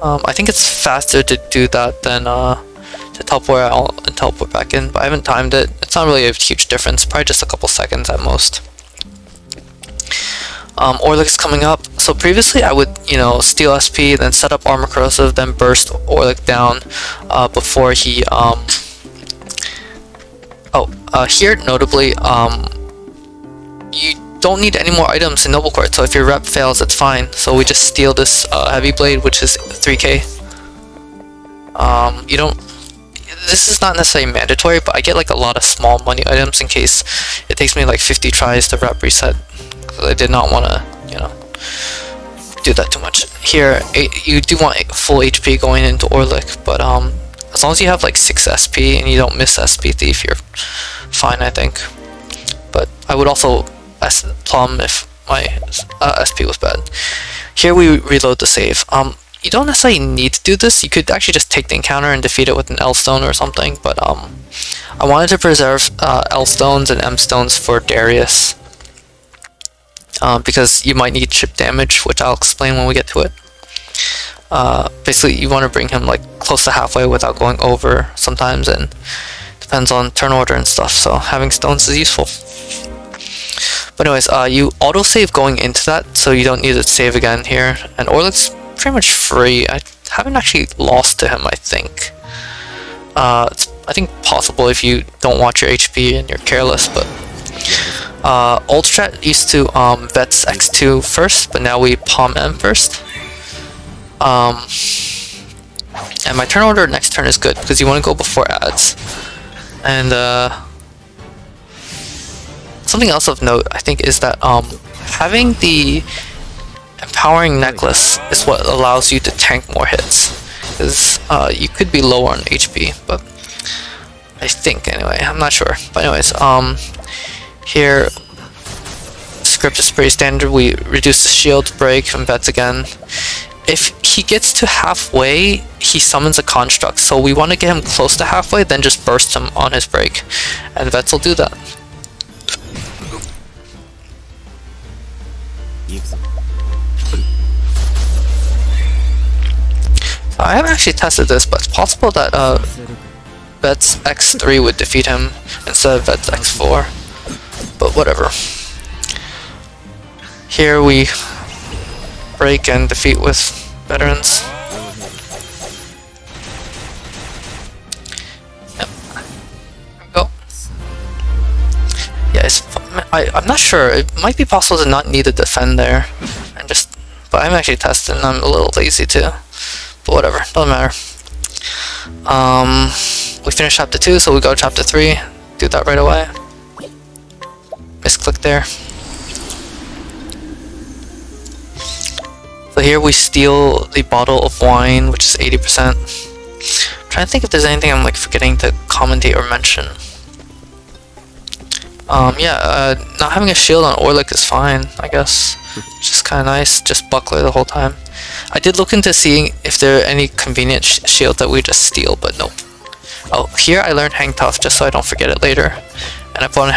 I think it's faster to do that than to teleport out and teleport back in, but I haven't timed it. It's not really a huge difference, probably just a couple seconds at most. Orlick's coming up. So previously I would, you know, steal SP, then set up armor corrosive, then burst Orlick down before he here notably, you don't need any more items in Noble Court, so if your rep fails, it's fine. So we just steal this heavy blade, which is 3k. You don't. This is not necessarily mandatory, but I get like a lot of small money items in case it takes me like 50 tries to rep reset. Because I did not want to, you know, do that too much. Here, you do want full HP going into Orlick, but as long as you have like 6 SP and you don't miss SP Thief, you're fine, I think. But I would also plumb if my SP was bad. Here we reload the save. You don't necessarily need to do this. You could actually just take the encounter and defeat it with an L stone or something, but I wanted to preserve L stones and M stones for Darius, because you might need chip damage, which I'll explain when we get to it. Basically you want to bring him like close to halfway without going over sometimes, and depends on turn order and stuff, so having stones is useful. But anyways, you autosave going into that, so you don't need to save again here. And Orlick's pretty much free. I haven't actually lost to him, I think. It's, I think, possible if you don't watch your HP and you're careless, but... Old strat used to Vets X2 first, but now we Palm M first. And my turn order next turn is good, because you want to go before ads. And, something else of note, I think, is that having the empowering necklace is what allows you to tank more hits, because you could be low on HP, but I think anyway, I'm not sure. But anyways, here script is pretty standard. We reduce the shield break and Vets again. If he gets to halfway, he summons a construct, so we want to get him close to halfway, then just burst him on his break, and Vets will do that. I haven't actually tested this, but it's possible that Vets X3 would defeat him instead of Vets X4, but whatever. Here we break and defeat with veterans. Yep. There we go. Yeah, I'm not sure. It might be possible to not need to defend there, and just. But I'm actually testing. I'm a little lazy too. But whatever, doesn't matter. We finished chapter 2, so we go to chapter 3. Do that right away. Misclick there. So here we steal the bottle of wine, which is 80%. I'm trying to think if there's anything I'm like forgetting to commentate or mention. Yeah, not having a shield on Orlick is fine, I guess. Just kind of nice, just buckler the whole time. I did look into seeing if there are any convenient shield that we just steal, but nope. Oh, here I learned Hang Tough just so I don't forget it later. And I put on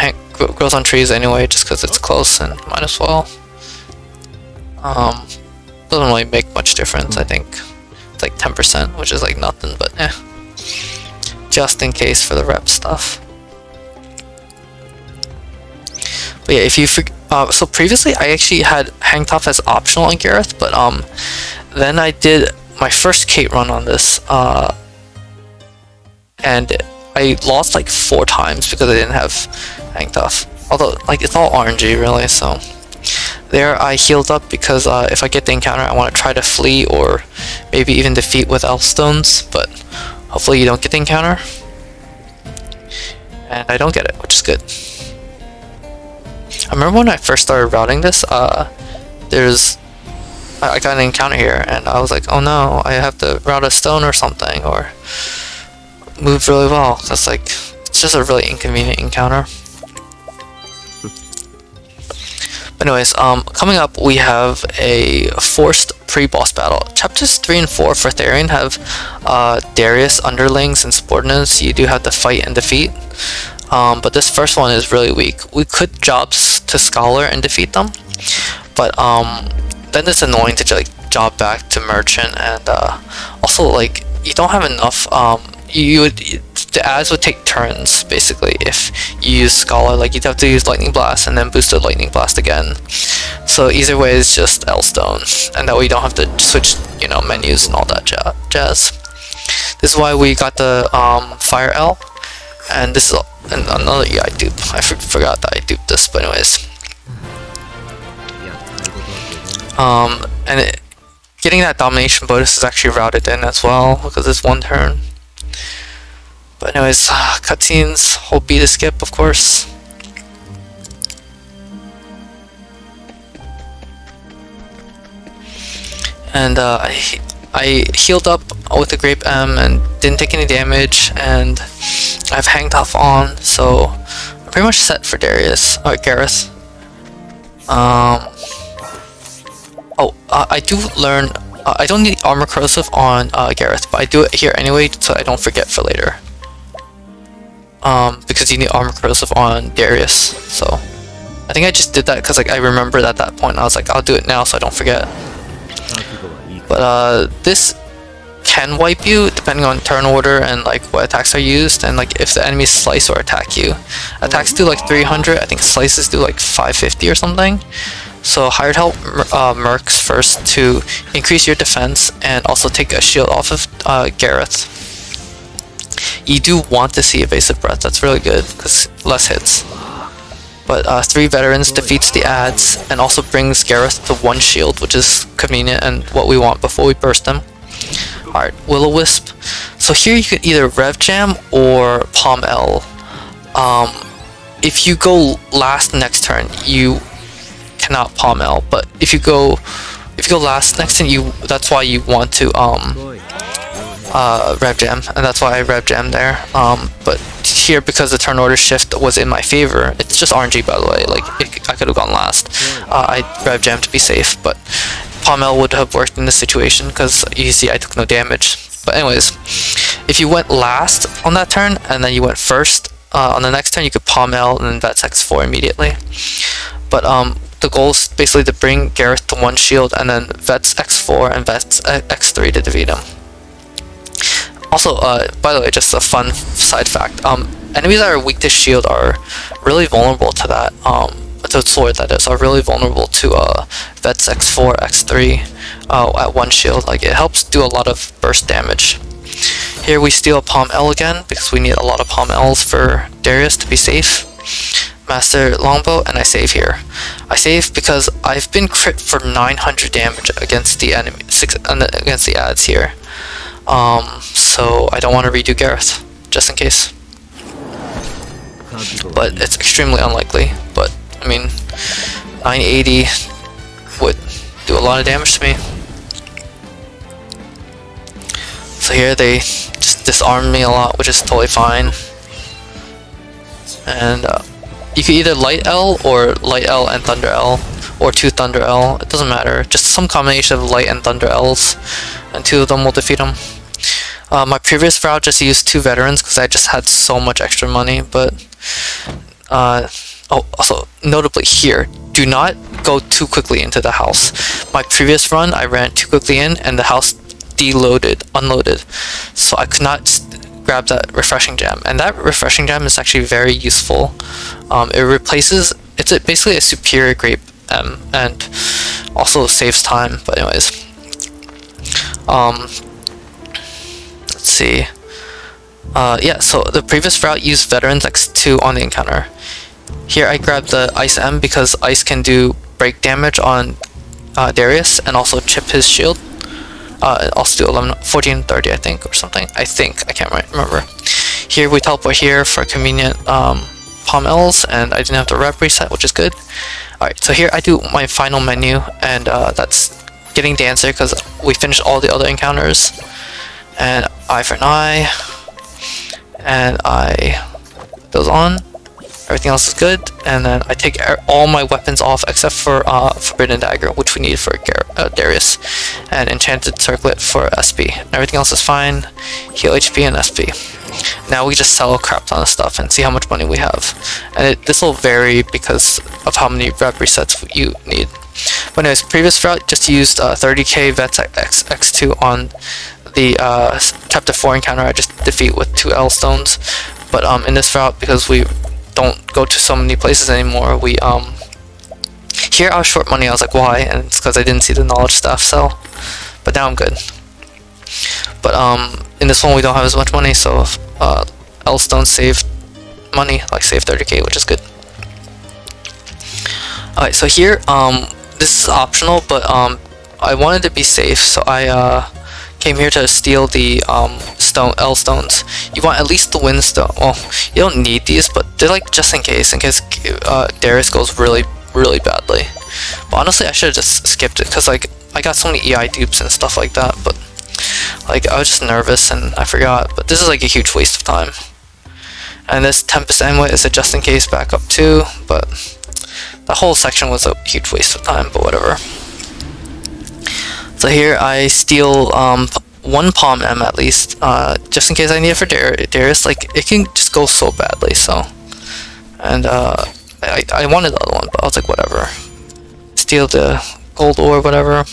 grows on trees anyway, just because it's close and might as well. Doesn't really make much difference, I think. It's like 10%, which is like nothing, but eh. Just in case for the rep stuff. But yeah, if you so previously I actually had Hang Tough as optional on Gareth, but then I did my first Kate run on this, and I lost like 4 times because I didn't have Hang Tough. Although, like, it's all RNG really, so there I healed up because if I get the encounter, I want to try to flee or maybe even defeat with Elfstones, but hopefully you don't get the encounter. And I don't get it, which is good. I remember when I first started routing this, I got an encounter here, and I was like, oh no, I have to route a stone or something, or move really well. That's like, it's just a really inconvenient encounter. But anyways, coming up we have a forced pre-boss battle. Chapters 3 and 4 for Therion have Darius, underlings, and subordinates you do have to fight and defeat. But this first one is really weak. We could job to Scholar and defeat them, but then it's annoying to like job back to Merchant, and also like you don't have enough. The ads would take turns basically if you use Scholar. Like you'd have to use Lightning Blast and then boosted Lightning Blast again. So either way is just L-Stone, and that way you don't have to switch, you know, menus and all that jazz. This is why we got the Fire L, and this is another I dupe. I forgot that I duped this, but anyways. And getting that domination bonus is actually routed in as well because it's 1 turn. But anyways, cutscenes, hold B to skip, of course. And I healed up with the Grape M and didn't take any damage, and I've Hang Tough on, so I'm pretty much set for Darius, or Gareth. I do learn, I don't need Armor Corrosive on Gareth, but I do it here anyway so I don't forget for later. Because you need Armor Corrosive on Darius, so I think I just did that because like I remembered at that point. I was like, I'll do it now so I don't forget. But this can wipe you depending on turn order and like what attacks are used, and like if the enemies slice or attack you. Attacks do like 300, I think slices do like 550 or something. So hired help mercs first to increase your defense and also take a shield off of Gareth. You do want to see Evasive Breath, that's really good because less hits. But 3 veterans defeats the ads and also brings Gareth to 1 shield, which is convenient and what we want before we burst him. Alright, Willow Wisp. So here you could either Rev Jam or Palm L. If you go last next turn, you cannot Palm L, but if you go last next turn, that's why you want to Rev Jam, and that's why I Rev Jam there. But here, because the turn order shift was in my favor, it's just RNG by the way, like I could have gone last. I Rev Jam to be safe, but Palm L would have worked in this situation because you see I took no damage. But anyways, if you went last on that turn and then you went first on the next turn, you could Palm L and then Vets X4 immediately. But the goal is basically to bring Gareth to 1 shield and then Vets X4 and Vets X3 to defeat him. Also, by the way, just a fun side fact, enemies that are weak to shield are really vulnerable to that, to sword that is, are really vulnerable to Vets X4, X3 at 1 shield. Like, it helps do a lot of burst damage. Here we steal Palm L again, because we need a lot of Palm Ls for Darius to be safe. Master Longbow, and I save here. I save because I've been crit for 900 damage against the enemy, against the ads here. So I don't want to redo Gareth, just in case. But it's extremely unlikely. But, I mean, 980 would do a lot of damage to me. So here they just disarmed me a lot, which is totally fine. And you can either light L or light L and thunder L, or 2 thunder L, it doesn't matter, just some combination of light and thunder L's, and 2 of them will defeat him. My previous route just used 2 veterans because I just had so much extra money, but oh, also notably here, do not go too quickly into the house. My previous run I ran too quickly in and the house unloaded, so I could not grab that refreshing gem, and that refreshing gem is actually very useful. It replaces, it's basically a superior grape M, and also saves time. But anyways, let's see. Yeah, so the previous route used veterans X2 on the encounter. Here I grabbed the ice M because ice can do break damage on Darius and also chip his shield. Also do 1430 I think, or something. I can't remember. Here we teleport here for convenient palm L's, and I didn't have to rep reset, which is good. Alright, so here I do my final menu, and that's getting the answer because we finished all the other encounters. And eye for an eye, and I those on. Everything else is good, and then I take all my weapons off except for Forbidden Dagger, which we need for Darius, and Enchanted Circlet for SP. Everything else is fine. Heal HP and SP. Now we just sell a crap ton of stuff and see how much money we have. And this will vary because of how many rep resets you need. But anyways, previous route just used 30k vets X2 on the Chapter 4 encounter I just defeat with 2 L stones. But in this route, because we don't go to so many places anymore, we here I was short money. I was like, why? And it's because I didn't see the knowledge staff sell, but now I'm good. But in this one we don't have as much money, so L stones save money, like save 30k, which is good. Alright, so here this is optional, but I wanted to be safe, so I came here to steal the L stones. You want at least the wind stone. Well, you don't need these, but they're like just in case Darius goes really badly. But honestly, I should have just skipped it because like I got so many EI dupes and stuff like that. But like I was just nervous and I forgot. But this is like a huge waste of time. And this Tempest Amulet is a just in case backup too. But the whole section was a huge waste of time. But whatever. So here I steal 1 palm M at least, just in case I need it for Darius. Like it can just go so badly. So, and I wanted the other one, but I was like, whatever. Steal the gold ore, whatever.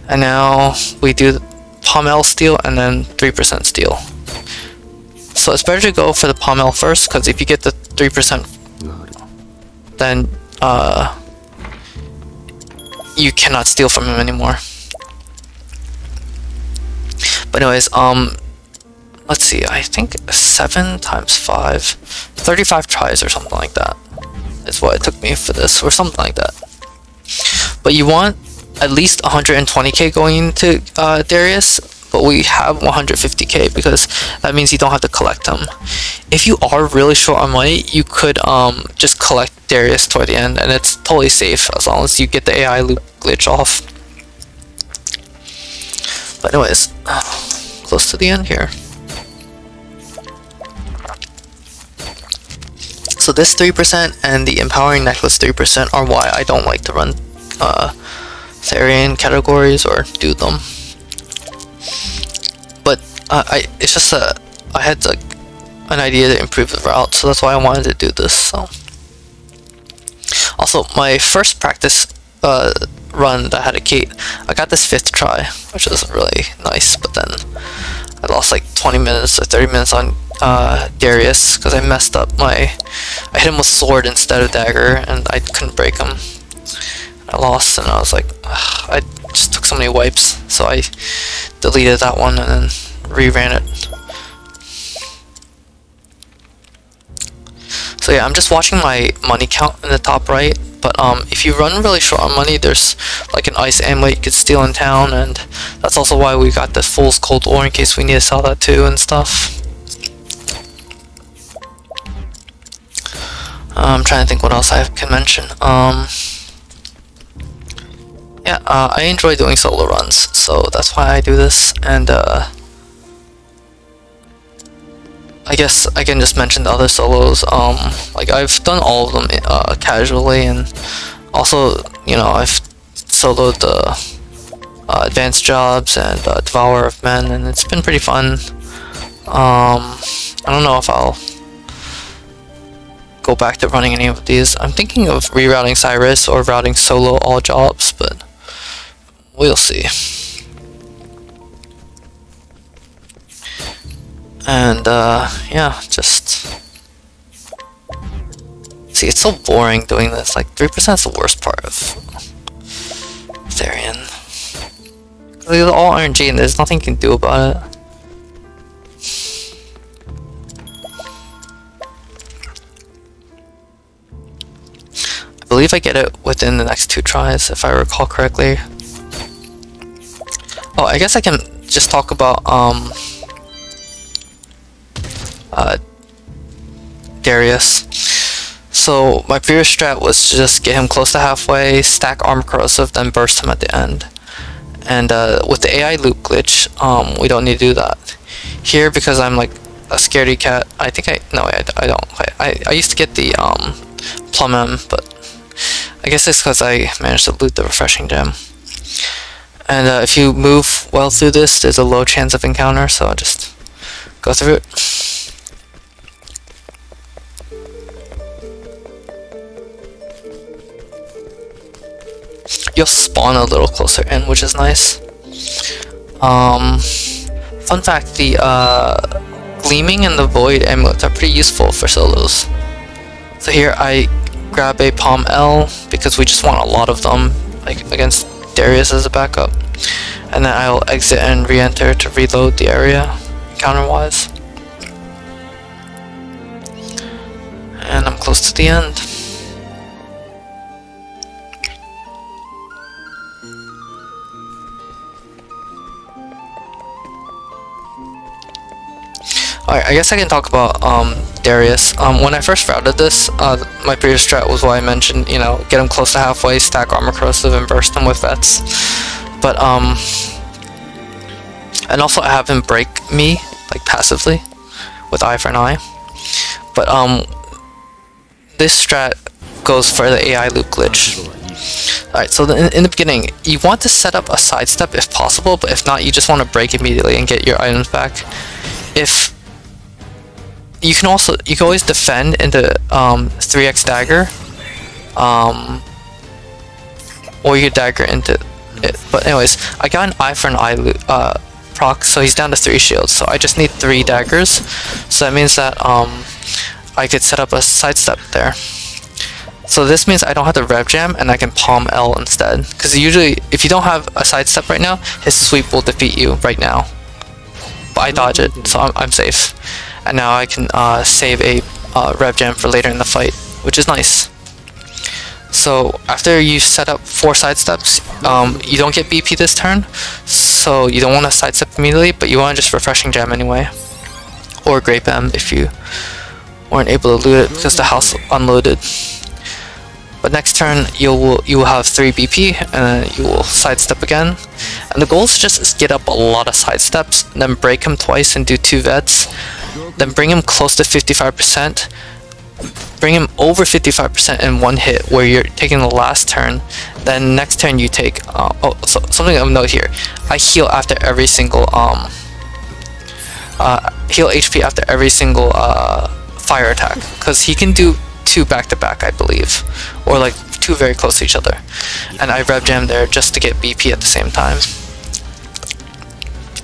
And now we do the palm L steal and then 3% steal. So it's better to go for the palm L first, because if you get the 3%, then you cannot steal from him anymore. But anyways, let's see, I think 7 times 5, 35 tries or something like that is what it took me for this, or something like that. But you want at least 120k going into Darius, but we have 150k because that means you don't have to collect them. If you are really short on money, you could just collect Darius toward the end, and it's totally safe as long as you get the AI loop glitch off. But anyways, close to the end here. So this 3% and the Empowering Necklace 3% are why I don't like to run Therian categories or do them. But it's just I had like an idea to improve the route, so that's why I wanted to do this. So also my first practice run that I had a gate, I got this 5th try, which was really nice, but then I lost like 20 minutes or 30 minutes on Darius because I messed up I hit him with sword instead of dagger and I couldn't break him. I lost and I was like, ugh, I just took so many wipes, so I deleted that one and then reran it. So yeah, I'm just watching my money count in the top right, but if you run really short on money, there's like an ice amulet you could steal in town, and that's also why we got the Fool's Cold Ore in case we need to sell that too and stuff. I'm trying to think what else I can mention. Yeah, I enjoy doing solo runs, so that's why I do this, and I guess I can just mention the other solos. Like I've done all of them casually, and also, you know, I've soloed the Advanced Jobs and Devourer of Men, and it's been pretty fun. I don't know if I'll go back to running any of these. I'm thinking of rerouting Cyrus or routing solo all jobs, but we'll see. And yeah, just see, it's so boring doing this. Like 3% is the worst part of Therian. It's all RNG and there's nothing you can do about it. I believe I get it within the next 2 tries, if I recall correctly. Oh, I guess I can just talk about Darius. So my previous strat was to just get him close to halfway, stack Armor Corrosive, then burst him at the end. And with the AI loop glitch, we don't need to do that. Here, because I'm like a scaredy cat, I think I don't. I used to get the Plum M, but I guess it's because I managed to loot the Refreshing Gem. And if you move well through this, there's a low chance of encounter, so I'll just go through it. You'll spawn a little closer in, which is nice. Fun fact, the Gleaming and the Void Amulets are pretty useful for solos. So here I grab a Palm L, because we just want a lot of them, like against Darius as a backup. And then I'll exit and re-enter to reload the area, counter-wise. And I'm close to the end. Alright, I guess I can talk about Darius. When I first routed this, my previous strat was what I mentioned, you know, get him close to halfway, stack Armor Corrosive, and burst him with vets. But, and also have him break me, like, passively, with eye for an eye. But, this strat goes for the AI loop glitch. Alright, so in the beginning, you want to set up a sidestep if possible, but if not, you just want to break immediately and get your items back. If you can always defend into 3x dagger, or you could dagger into it. But anyways, I got an eye for an eye proc, so he's down to 3 shields. So I just need 3 daggers. So that means that I could set up a sidestep there. So this means I don't have to rev jam, and I can palm L instead. Because usually, if you don't have a sidestep right now, his sweep will defeat you right now. But I dodge it, so I'm safe. And now I can save a rev jam for later in the fight, which is nice. So after you set up 4 sidesteps, you don't get BP this turn, so you don't want to sidestep immediately, but you want to just Refreshing Gem anyway, or Grape M if you weren't able to loot it because the house unloaded. But next turn you will have 3 BP, and then you will sidestep again. And the goal is just get up a lot of sidesteps, then break him twice and do 2 vets, then bring him close to 55%, bring him over 55% in 1 hit where you're taking the last turn. Then next turn you take so something of note here, I heal after every single heal HP after every single fire attack, because he can do 2 back-to-back, I believe, or like 2 very close to each other, and I rev jam there just to get BP at the same time.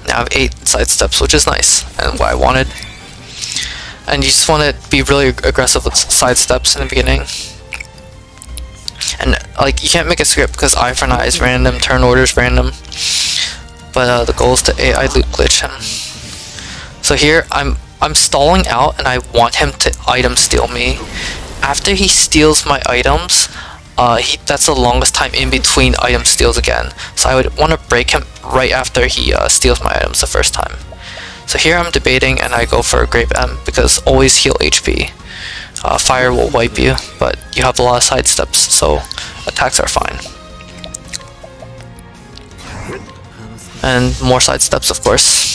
Now I have 8 sidesteps, which is nice and what I wanted. And you just want to be really aggressive with sidesteps in the beginning. And like, you can't make a script because eye for an eye is random, turn order is random. But the goal is to AI loop glitch him. So here I'm stalling out, and I want him to item steal me. After he steals my items, that's the longest time in between item steals again. So I would want to break him right after he steals my items the first time. So here I'm debating, and I go for a Grape M because always heal HP. Fire will wipe you, but you have a lot of sidesteps, so attacks are fine. And more sidesteps, of course.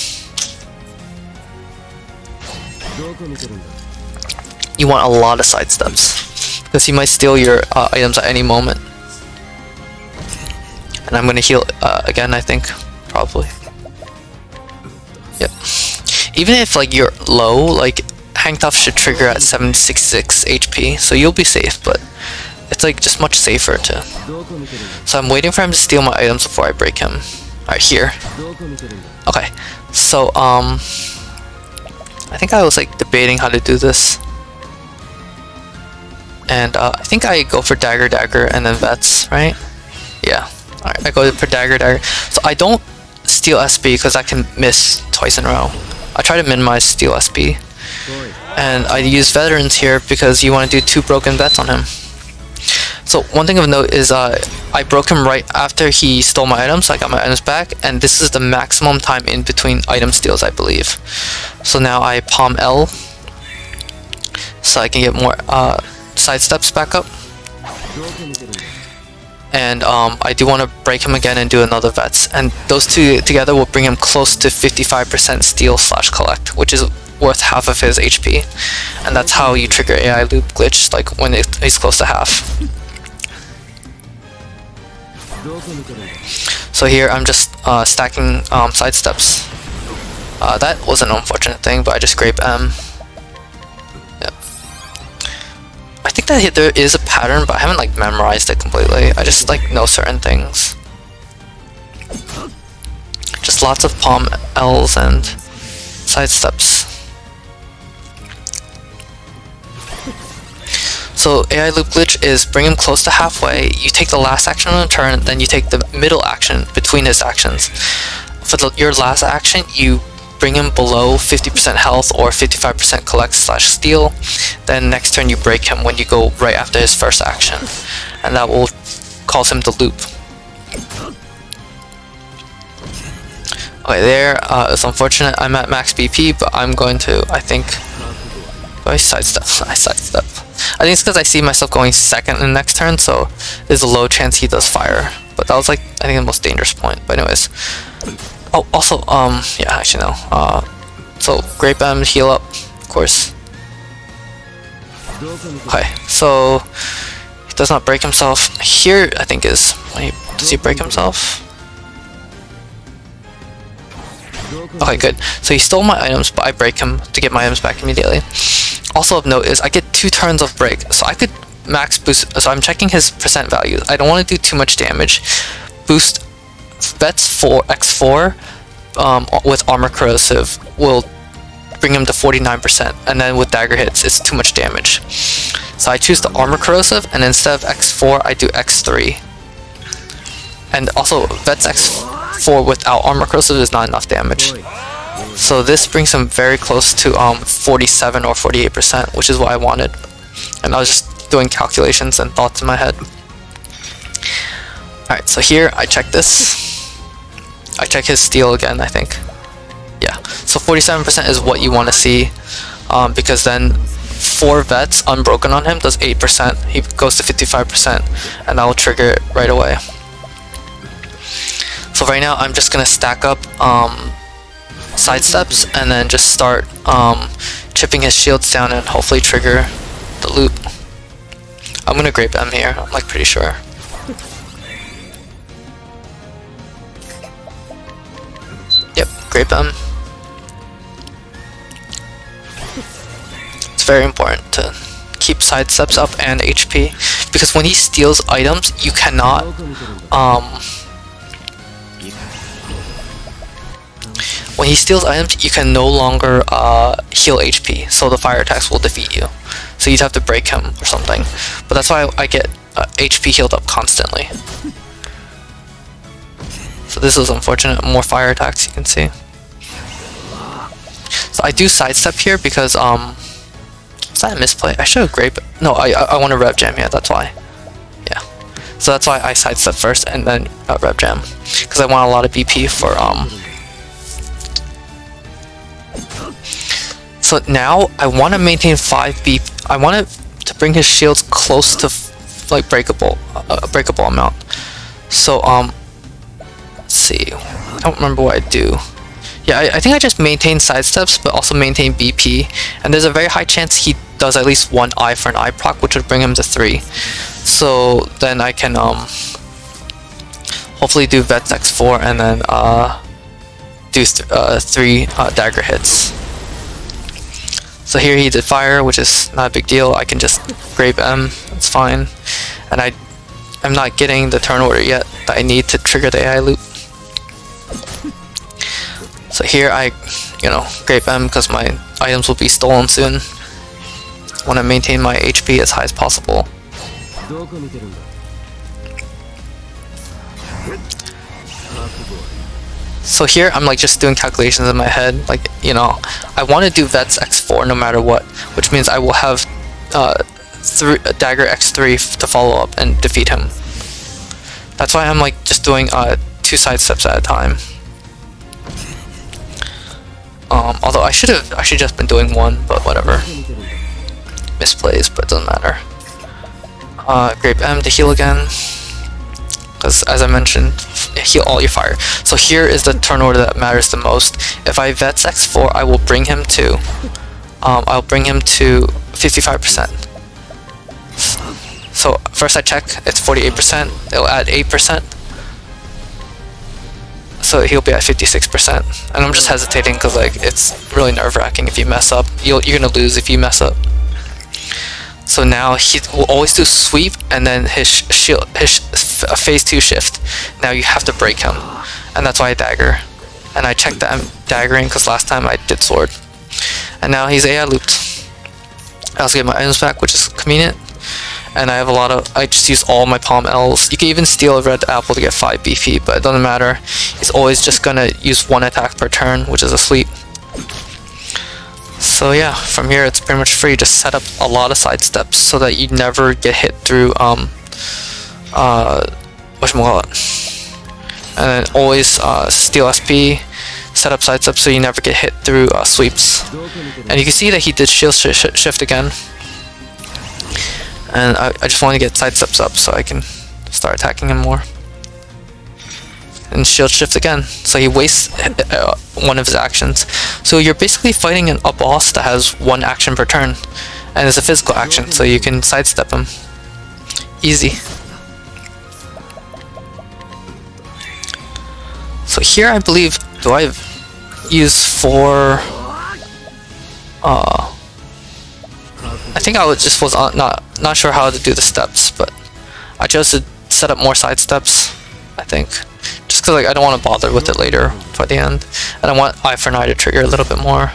you want a lot of side steps because he might steal your items at any moment. And I'm gonna heal again, I think, probably. Yep. Even if like you're low, like Hang Tough should trigger at 766 HP, so you'll be safe. But it's like just much safer to. So I'm waiting for him to steal my items before I break him. Alright, here. Okay, so I think I was like debating how to do this. And I think I go for Dagger and then Vets, right? Yeah. Alright, I go for Dagger. So I don't steal SB because I can miss twice in a row. I try to minimize steal SB. And I use Veterans here because you want to do 2 broken Vets on him. So one thing of note is I broke him right after he stole my items, so I got my items back, and this is the maximum time in between item steals, I believe. So now I palm L, so I can get more side steps back up. And I do want to break him again and do another Vets, and those two together will bring him close to 55% steal/collect, which is worth half of his HP, and that's how you trigger AI loop glitch, like when he's close to half. So here I'm just stacking side steps. That was an unfortunate thing, but I just grape M. Yep. I think that there is a pattern, but I haven't like memorized it completely. I just like know certain things. Just lots of palm L's and side steps. So AI loop glitch is bring him close to halfway, you take the last action on a turn, then you take the middle action between his actions. For your last action, you bring him below 50% health or 55% collect/steal, then next turn you break him when you go right after his first action, and that will cause him to loop. Okay, there, it's unfortunate I'm at max BP, but I'm going to, I think, do I sidestep? I sidestep. I think it's because I see myself going second in the next turn, so there's a low chance he does fire. But that was like, I think the most dangerous point. But anyways. Oh, also, yeah, actually no. So, Grape M, heal up, of course. Okay, so, he does not break himself. Here, I think is, does he break himself? Okay, good. So he stole my items, but I break him to get my items back immediately. Also of note is I get 2 turns of break, so I could max boost. So I'm checking his percent value. I don't want to do too much damage. Boost Vets for X4 with armor corrosive will bring him to 49%, and then with dagger hits it's too much damage. So I choose the armor corrosive, and instead of X4 I do X3. And also Vets X4 without armor corrosive is not enough damage. So this brings him very close to 47 or 48%, which is what I wanted. And I was just doing calculations and thoughts in my head. Alright, so here I check this. I check his steal again, I think. Yeah, so 47% is what you want to see, because then 4 Vets unbroken on him does 8%. He goes to 55%, and that will trigger it right away. So right now I'm just going to stack up side steps and then just start chipping his shields down and hopefully trigger the loop. I'm gonna grape M here, I'm like pretty sure. Yep, grape M. It's very important to keep side steps up and HP, because when he steals items you cannot when he steals items, you can no longer heal HP, so the fire attacks will defeat you. So you'd have to break him or something. But that's why I get HP healed up constantly. So this is unfortunate. More fire attacks, you can see. So I do sidestep here because, is that a misplay? I should have grape. No, I want to rev jam, yeah, that's why. Yeah. So that's why I sidestep first and then rev jam. Because I want a lot of BP for, So now I want to maintain 5 BP. I want it to bring his shields close to like breakable amount. So let's see. I don't remember what I do. Yeah, I think I just maintain sidesteps, but also maintain BP, and there's a very high chance he does at least one eye for an eye proc, which would bring him to 3. So then I can hopefully do Vets X4 and then do 3 dagger hits. So here he did fire, which is not a big deal. I can just grab M, it's fine. And I'm not getting the turn order yet that I need to trigger the AI loop. So here I, grab M because my items will be stolen soon. I want to maintain my HP as high as possible. So here I'm like just doing calculations in my head, like, I want to do Vets X4 no matter what, which means I will have dagger X3 to follow up and defeat him. That's why I'm like just doing 2 sidesteps at a time. Although I should have actually just been doing 1, but whatever. Misplays, but it doesn't matter. Grape M to heal again, because as I mentioned, heal all your fire. So here is the turn order that matters the most. If I Vets X4, I will bring him to I'll bring him to 55%. So first I check, it's 48%, it'll add 8%. So he'll be at 56%. And I'm just hesitating because like it's really nerve-wracking if you mess up. You're gonna lose if you mess up. So now he will always do sweep and then his phase 2 shift. Now you have to break him, and that's why I dagger. And I checked that I'm daggering because last time I did sword. And now he's AI looped. I also get my items back, which is convenient. And I have I just use all my Palm Ls. You can even steal a red apple to get 5 BP, but it doesn't matter. He's always just gonna use 1 attack per turn, which is a sweep. So yeah, from here it's pretty much free. Just set up a lot of side steps so that you never get hit through whatchamacallit. And then always steal SP, set up side steps so you never get hit through sweeps. And you can see that he did shield shift again. And I just want to get side steps up so I can start attacking him more. And shield shift again, so he wastes one of his actions. So you're basically fighting a boss that has 1 action per turn, and it's a physical action, so you can sidestep him. Easy. So here I believe, do I use 4... I think I was not sure how to do the steps, but I chose to set up more side steps, I think. Just because like, I don't want to bother with it later for the end. And I want Eye for an Eye to trigger a little bit more.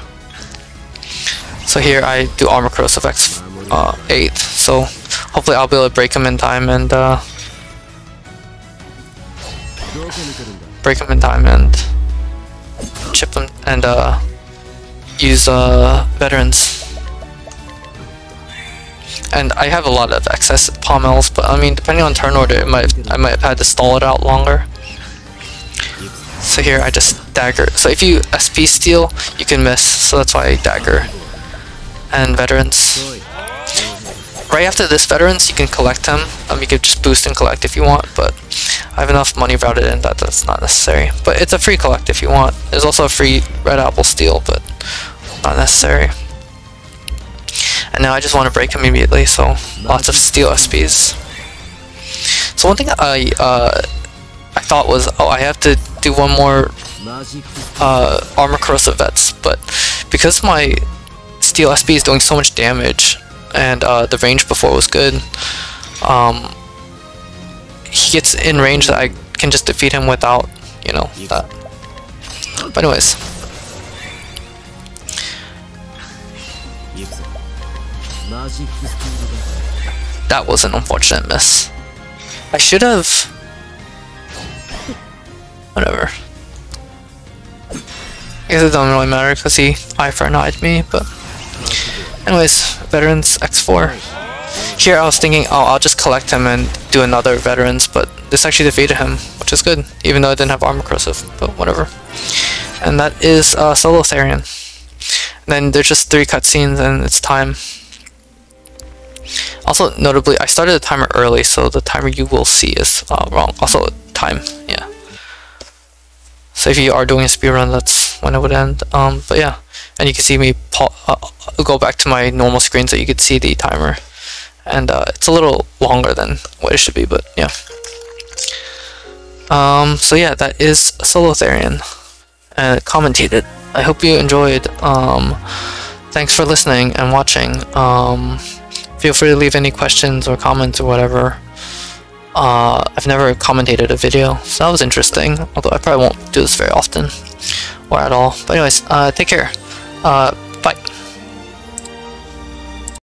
So here I do Armor Corrosive X8, so hopefully I'll be able to break him in time and chip him and use veterans. And I have a lot of excess Palm Ls, but I mean, depending on turn order, I might have had to stall it out longer. So here I just dagger. So if you SP steal, you can miss, so that's why I dagger. And veterans. Right after this veterans, you can collect him. You can just boost and collect if you want, but I have enough money routed in that that's not necessary. But it's a free collect if you want. There's also a free red apple steal, but not necessary. And now I just want to break him immediately, so lots of steal SPs. So one thing I thought was, I have to do one more Armor Corrosive Vets, but because my steal SP is doing so much damage, and the range before was good, he gets in range that I can just defeat him without, that. But anyways. That was an unfortunate miss. I should have... Whatever. I guess it doesn't really matter because he Eye for an Eyed me, but... Anyways, Veterans X4. Here I was thinking, I'll just collect him and do another Veterans, but this actually defeated him, which is good, even though I didn't have Armor Corrosive, but whatever. And that is solo Therion. And then there's just 3 cutscenes and it's time. Also, notably, I started the timer early, so the timer you will see is wrong. Also, time, yeah. So if you are doing a speedrun, that's when it would end. But yeah, and you can see me go back to my normal screen so you could see the timer. And it's a little longer than what it should be, but yeah. So yeah, that is Solo Therian, and Commentated. I hope you enjoyed. Thanks for listening and watching. Feel free to leave any questions or comments or whatever. I've never commentated a video, so that was interesting, although I probably won't do this very often, or at all. But anyways, take care.